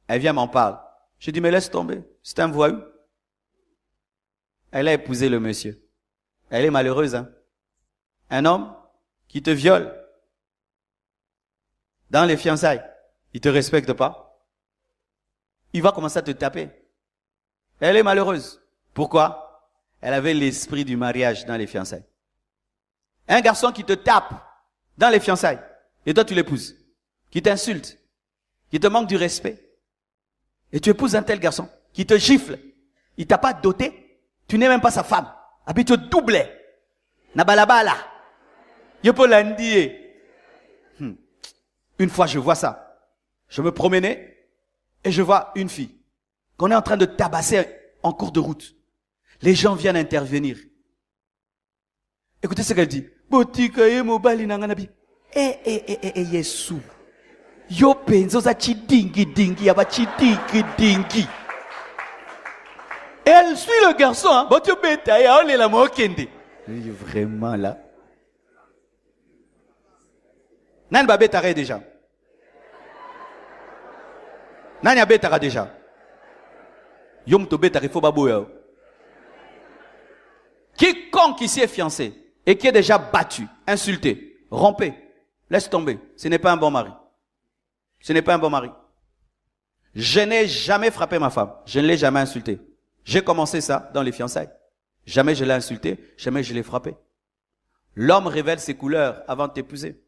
Elle vient m'en parler. Je dis, mais laisse tomber, c'est un voyou. Elle a épousé le monsieur. Elle est malheureuse, hein. Un homme qui te viole dans les fiançailles, il te respecte pas. Il va commencer à te taper. Elle est malheureuse. Pourquoi? Elle avait l'esprit du mariage dans les fiançailles. Un garçon qui te tape dans les fiançailles, et toi tu l'épouses, qui t'insulte, qui te manque du respect, et tu épouses un tel garçon, qui te gifle, il t'a pas doté, tu n'es même pas sa femme, habite double, nabalabala, yopolandie. Une fois je vois ça, je me promenais, et je vois une fille, qu'on est en train de tabasser en cours de route. Les gens viennent intervenir. Écoutez ce qu'elle dit. Yesu. Yo penzo za chidingi dingi aba chidingi dingi. Elle suit le garçon, hein. Bon, tu peux tailler, on est la mokende. Vraiment là. Nan ba betare déjà. Nan ya betara déjà. Yom to betare fo baboya. Quiconque ici est fiancé et qui est déjà battu, insulté, rompé, laisse tomber. Ce n'est pas un bon mari. Ce n'est pas un bon mari. Je n'ai jamais frappé ma femme. Je ne l'ai jamais insultée. J'ai commencé ça dans les fiançailles. Jamais je l'ai insultée, jamais je l'ai frappée. L'homme révèle ses couleurs avant de t'épouser.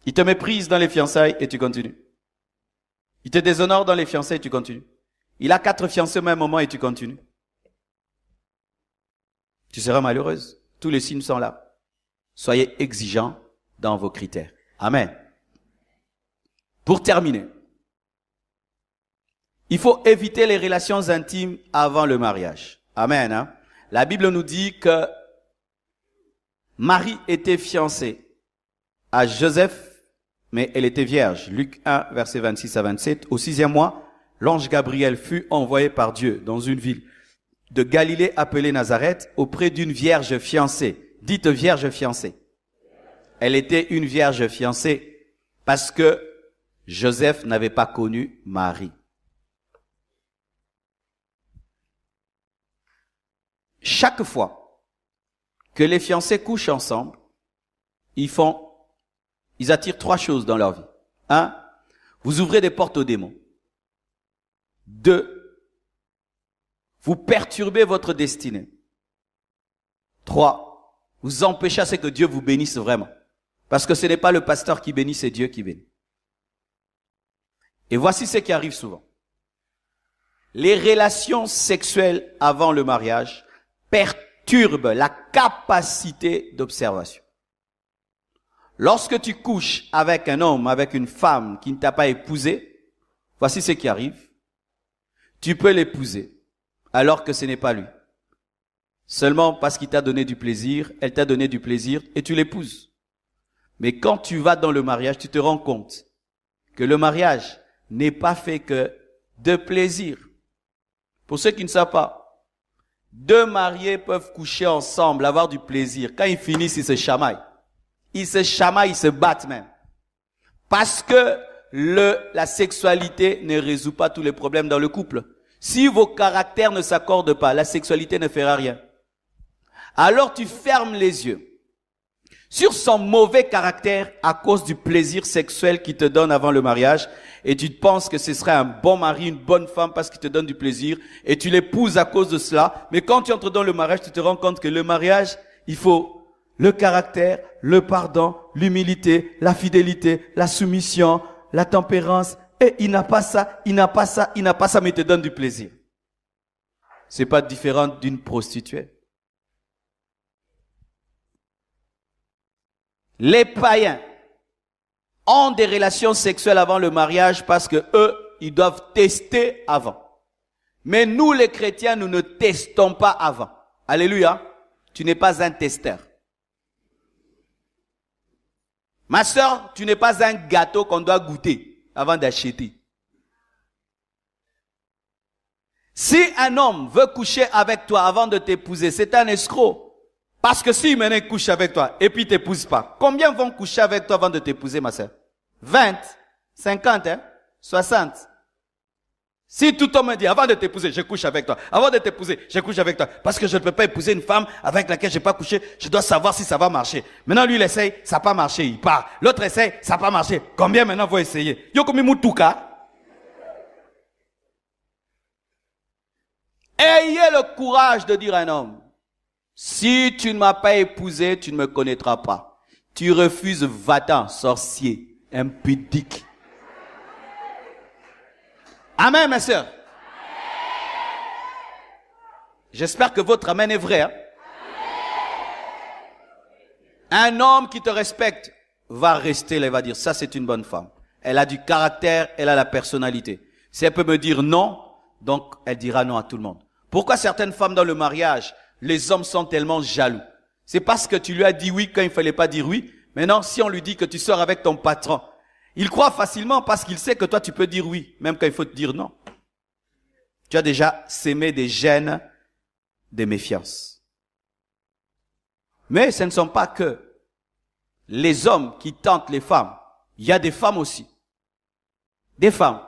Il te méprise dans les fiançailles et tu continues. Il te déshonore dans les fiançailles et tu continues. Il a 4 fiancés au même moment et tu continues. Tu seras malheureuse. Tous les signes sont là. Soyez exigeants dans vos critères. Amen. Pour terminer, il faut éviter les relations intimes avant le mariage. Amen. Hein? La Bible nous dit que Marie était fiancée à Joseph, mais elle était vierge. Luc 1, versets 26 à 27. Au 6e mois, l'ange Gabriel fut envoyé par Dieu dans une ville de Galilée appelée Nazareth auprès d'une vierge fiancée. Dites vierge fiancée. Elle était une vierge fiancée parce que Joseph n'avait pas connu Marie. Chaque fois que les fiancés couchent ensemble, ils attirent 3 choses dans leur vie. 1, vous ouvrez des portes aux démons. 2, vous perturbez votre destinée. 3, vous empêchez à ce que Dieu vous bénisse vraiment. Parce que ce n'est pas le pasteur qui bénit, c'est Dieu qui bénit. Et voici ce qui arrive souvent. Les relations sexuelles avant le mariage perturbent la capacité d'observation. Lorsque tu couches avec un homme, avec une femme qui ne t'a pas épousé, voici ce qui arrive. Tu peux l'épouser alors que ce n'est pas lui. Seulement parce qu'il t'a donné du plaisir, elle t'a donné du plaisir et tu l'épouses. Mais quand tu vas dans le mariage, tu te rends compte que le mariage n'est pas fait que de plaisir. Pour ceux qui ne savent pas, 2 mariés peuvent coucher ensemble, avoir du plaisir. Quand ils finissent, ils se chamaillent. Ils se chamaillent, ils se battent même. Parce que la sexualité ne résout pas tous les problèmes dans le couple. Si vos caractères ne s'accordent pas, la sexualité ne fera rien. Alors tu fermes les yeux sur son mauvais caractère à cause du plaisir sexuel qu'il te donne avant le mariage et tu penses que ce serait un bon mari, une bonne femme parce qu'il te donne du plaisir et tu l'épouses à cause de cela. Mais quand tu entres dans le mariage, tu te rends compte que le mariage, il faut le caractère, le pardon, l'humilité, la fidélité, la soumission, la tempérance. Et il n'a pas ça, il n'a pas ça, il n'a pas ça, mais il te donne du plaisir. C'est pas différent d'une prostituée. Les païens ont des relations sexuelles avant le mariage parce que eux, ils doivent tester avant. Mais nous, les chrétiens, nous ne testons pas avant. Alléluia. Tu n'es pas un testeur. Ma sœur, tu n'es pas un gâteau qu'on doit goûter avant d'acheter. Si un homme veut coucher avec toi avant de t'épouser, c'est un escroc. Parce que s'il maintenant couche avec toi et puis t'épouse pas, combien vont coucher avec toi avant de t'épouser, ma sœur? 20, 50, 60. Si tout homme me dit, avant de t'épouser, je couche avec toi. Avant de t'épouser, je couche avec toi. Parce que je ne peux pas épouser une femme avec laquelle je n'ai pas couché. Je dois savoir si ça va marcher. Maintenant, lui, il essaye, ça n'a pas marché, il part. L'autre essaye, ça n'a pas marché. Combien maintenant vont essayer? Yokomi Mutuka. Ayez le courage de dire à un homme, si tu ne m'as pas épousé, tu ne me connaîtras pas. Tu refuses, va-t'en, sorcier, impudique. Amen, mes sœurs. J'espère que votre amen est vrai. Hein? Un homme qui te respecte va rester, il va dire, ça c'est une bonne femme. Elle a du caractère, elle a la personnalité. Si elle peut me dire non, donc elle dira non à tout le monde. Pourquoi certaines femmes dans le mariage, les hommes sont tellement jaloux? C'est parce que tu lui as dit oui quand il fallait pas dire oui. Maintenant, si on lui dit que tu sors avec ton patron, il croit facilement parce qu'il sait que toi tu peux dire oui, même quand il faut te dire non. Tu as déjà sémé des gènes de méfiance. Mais ce ne sont pas que les hommes qui tentent les femmes. Il y a des femmes aussi. Des femmes.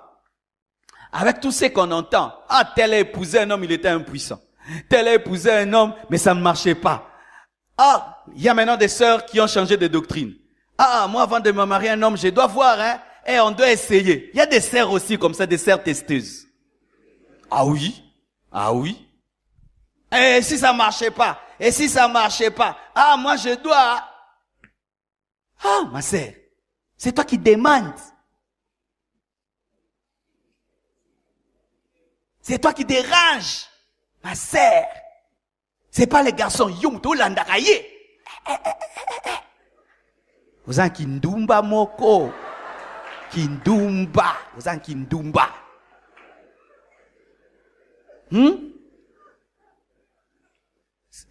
Avec tout ce qu'on entend, ah, tel a épousé un homme, il était impuissant. Tel a épousé un homme, mais ça ne marchait pas. Ah, il y a maintenant des sœurs qui ont changé de doctrine. Ah, moi avant de me marier un homme, je dois voir, hein, et on doit essayer. Il y a des sœurs aussi comme ça, des sœurs testeuses. Ah oui, ah oui. Et si ça marchait pas, et si ça marchait pas, ah, moi je dois. Ah, ma sœur, c'est toi qui demandes. C'est toi qui dérange, ma sœur. C'est pas les garçons yumto landakaye. Vous en kindumba moko. Kindumba. Vous en kindumba.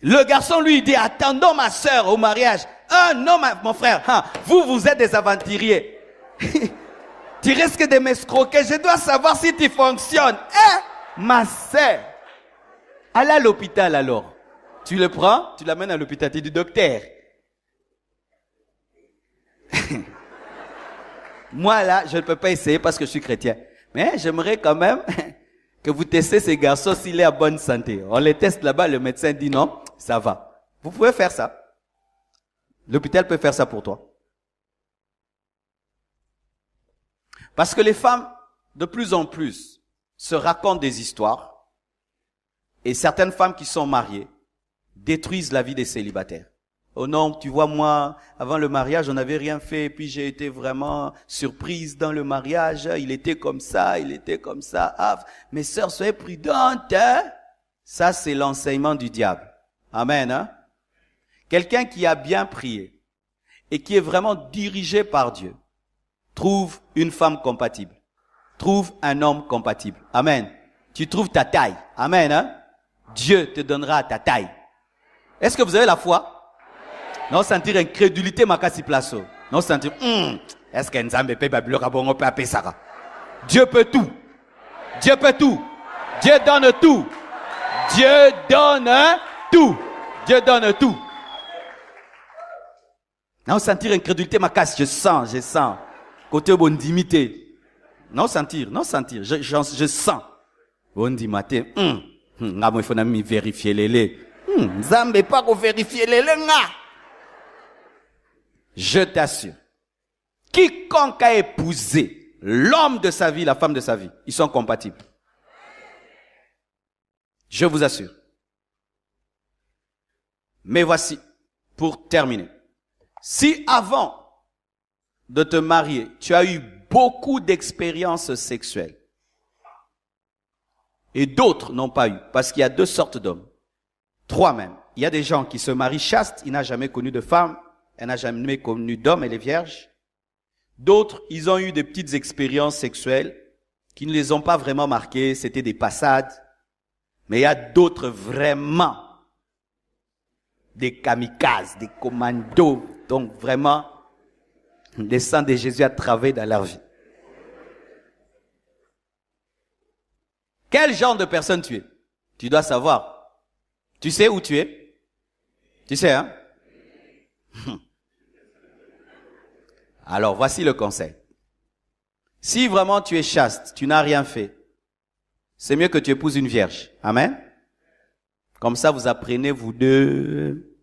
Le garçon lui dit, attendons ma sœur au mariage. Ah non, mon frère, hein, vous êtes des aventuriers. Tu risques de m'escroquer. Je dois savoir si tu fonctionnes. Ma sœur. Allez à l'hôpital alors. Tu le prends, tu l'amènes à l'hôpital, tu dis docteur. Moi là, je ne peux pas essayer parce que je suis chrétien. Mais j'aimerais quand même que vous testez ces garçons s'il est en bonne santé. On les teste là-bas, le médecin dit non, ça va. Vous pouvez faire ça. L'hôpital peut faire ça pour toi. Parce que les femmes, de plus en plus, se racontent des histoires. Et certaines femmes qui sont mariées détruisent la vie des célibataires. Oh non, tu vois, moi, avant le mariage, on n'avait rien fait, et puis j'ai été vraiment surprise dans le mariage, il était comme ça, Ah, mes sœurs, soyez prudentes, hein? Ça, c'est l'enseignement du diable. Amen, hein? Quelqu'un qui a bien prié et qui est vraiment dirigé par Dieu, trouve une femme compatible, trouve un homme compatible. Amen. Tu trouves ta taille. Amen, hein? Dieu te donnera ta taille. Est-ce que vous avez la foi? Non, sentir incrédulité, makasi plaso. Non, sentir, est-ce qu'un Nzambe peut Babylone Rabongo peut appeler Sarah? Dieu peut tout. Dieu peut tout. Dieu donne tout. Dieu donne tout. Dieu donne tout. Non, sentir incrédulité, makasi, je sens. Côté bondimité. Non, sentir. Je sens. Bondimité. Il faut me vérifier les laits. Nzambe pas qu'on vérifie les laits. Je t'assure, quiconque a épousé l'homme de sa vie, la femme de sa vie, ils sont compatibles. Je vous assure. Mais voici, pour terminer. Si avant de te marier, tu as eu beaucoup d'expériences sexuelles, et d'autres n'ont pas eu, parce qu'il y a deux sortes d'hommes. Trois même. Il y a des gens qui se marient chastes, il n'a jamais connu de femme, elle n'a jamais connu d'homme, elle est vierge. D'autres, ils ont eu des petites expériences sexuelles qui ne les ont pas vraiment marquées, c'était des passades. Mais il y a d'autres vraiment, des kamikazes, des commandos, donc vraiment, le sang de Jésus a travaillé dans leur vie. Quel genre de personne tu es? Tu dois savoir. Tu sais où tu es? Tu sais, hein? Alors, voici le conseil. Si vraiment tu es chaste, tu n'as rien fait, c'est mieux que tu épouses une vierge. Amen? Comme ça, vous apprenez, vous deux.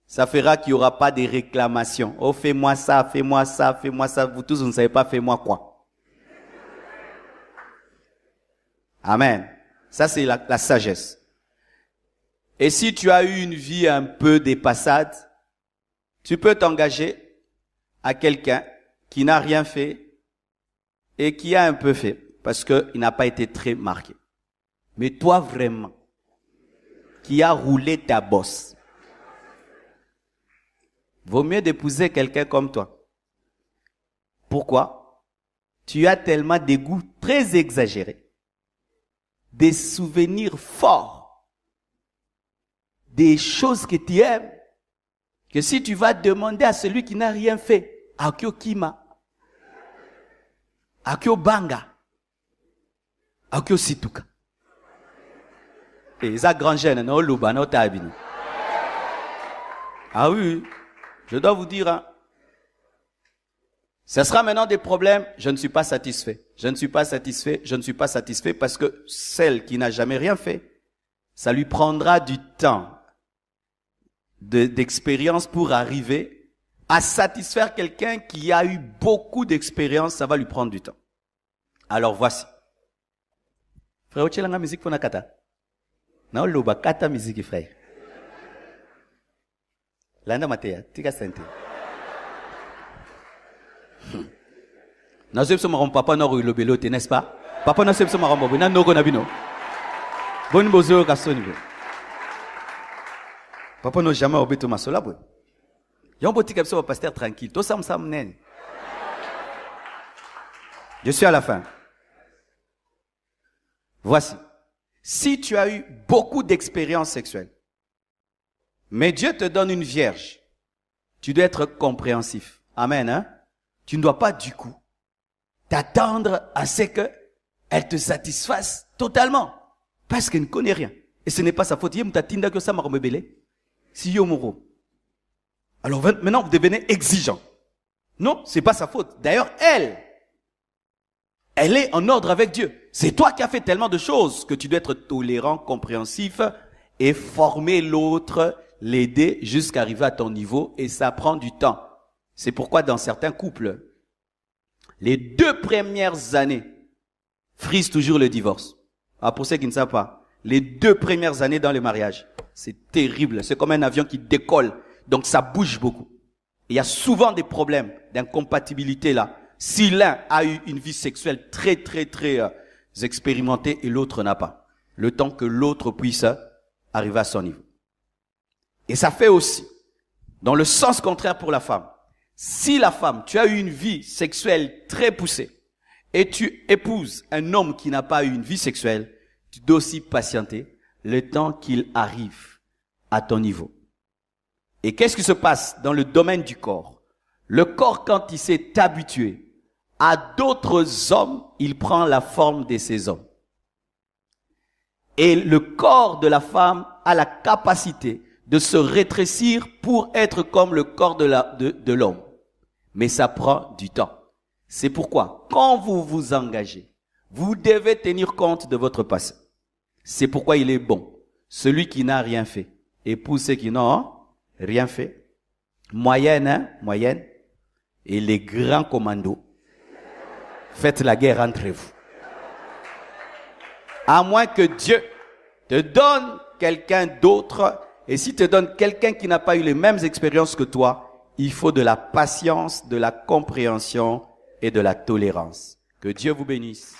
Ça fera qu'il n'y aura pas de réclamations. Oh, fais-moi ça, fais-moi ça, fais-moi ça. Vous tous, vous ne savez pas, fais-moi quoi? Amen. Ça, c'est la sagesse. Et si tu as eu une vie un peu dépassade, tu peux t'engager à quelqu'un qui n'a rien fait et qui a un peu fait parce qu'il n'a pas été très marqué. Mais toi vraiment, qui a roulé ta bosse, vaut mieux d'épouser quelqu'un comme toi. Pourquoi? Tu as tellement des goûts très exagérés, des souvenirs forts, des choses que tu aimes, que si tu vas demander à celui qui n'a rien fait, Akio Kima, Akio Banga, Akio Situka. Et ça grand gêne, non, Luba, non, Tabini. Ah oui, je dois vous dire, hein. Ce sera maintenant des problèmes, je ne suis pas satisfait. Je ne suis pas satisfait, je ne suis pas satisfait parce que celle qui n'a jamais rien fait, ça lui prendra du temps d'expérience pour arriver à satisfaire quelqu'un qui a eu beaucoup d'expérience, ça va lui prendre du temps. Alors voici. Frère, tu as la musique pour la kata? Non, l'oba kata musique, frère. Landa matea, tika sente. Nazep so marom papa no lo belote, n'est-ce pas? Papa no sep so marom bobo, na no go na bino. Bon bozo ka soni. Papa no jamais obeto masola bo. Yon boti ka so pasteur tranquille, to sam nen. Je suis à la fin. Voici. Si tu as eu beaucoup d'expériences sexuelles, mais Dieu te donne une vierge, tu dois être compréhensif. Amen, hein? Tu ne dois pas, du coup, t'attendre à ce qu'elle te satisfasse totalement. Parce qu'elle ne connaît rien. Et ce n'est pas sa faute. Alors maintenant, vous devenez exigeant. Non, c'est pas sa faute. D'ailleurs, elle est en ordre avec Dieu. C'est toi qui as fait tellement de choses que tu dois être tolérant, compréhensif et former l'autre, l'aider jusqu'à arriver à ton niveau. Et ça prend du temps. C'est pourquoi dans certains couples, les 2 premières années frisent toujours le divorce. Ah, pour ceux qui ne savent pas, les 2 premières années dans le mariage, c'est terrible. C'est comme un avion qui décolle. Donc ça bouge beaucoup. Il y a souvent des problèmes d'incompatibilité là. Si l'un a eu une vie sexuelle très expérimentée et l'autre n'a pas. Le temps que l'autre puisse arriver à son niveau. Et ça fait aussi, dans le sens contraire pour la femme. Si la femme, tu as eu une vie sexuelle très poussée et tu épouses un homme qui n'a pas eu une vie sexuelle, tu dois aussi patienter le temps qu'il arrive à ton niveau. Et qu'est-ce qui se passe dans le domaine du corps? Le corps, quand il s'est habitué à d'autres hommes, il prend la forme de ces hommes. Et le corps de la femme a la capacité de se rétrécir pour être comme le corps de l'homme. Mais ça prend du temps. C'est pourquoi, quand vous vous engagez, vous devez tenir compte de votre passé. C'est pourquoi il est bon. Celui qui n'a rien fait épouse ceux qui n'ont rien fait. Moyenne, hein, moyenne. Et les grands commandos. Faites la guerre entre vous. À moins que Dieu te donne quelqu'un d'autre. Et s'il te donne quelqu'un qui n'a pas eu les mêmes expériences que toi, il faut de la patience, de la compréhension et de la tolérance. Que Dieu vous bénisse.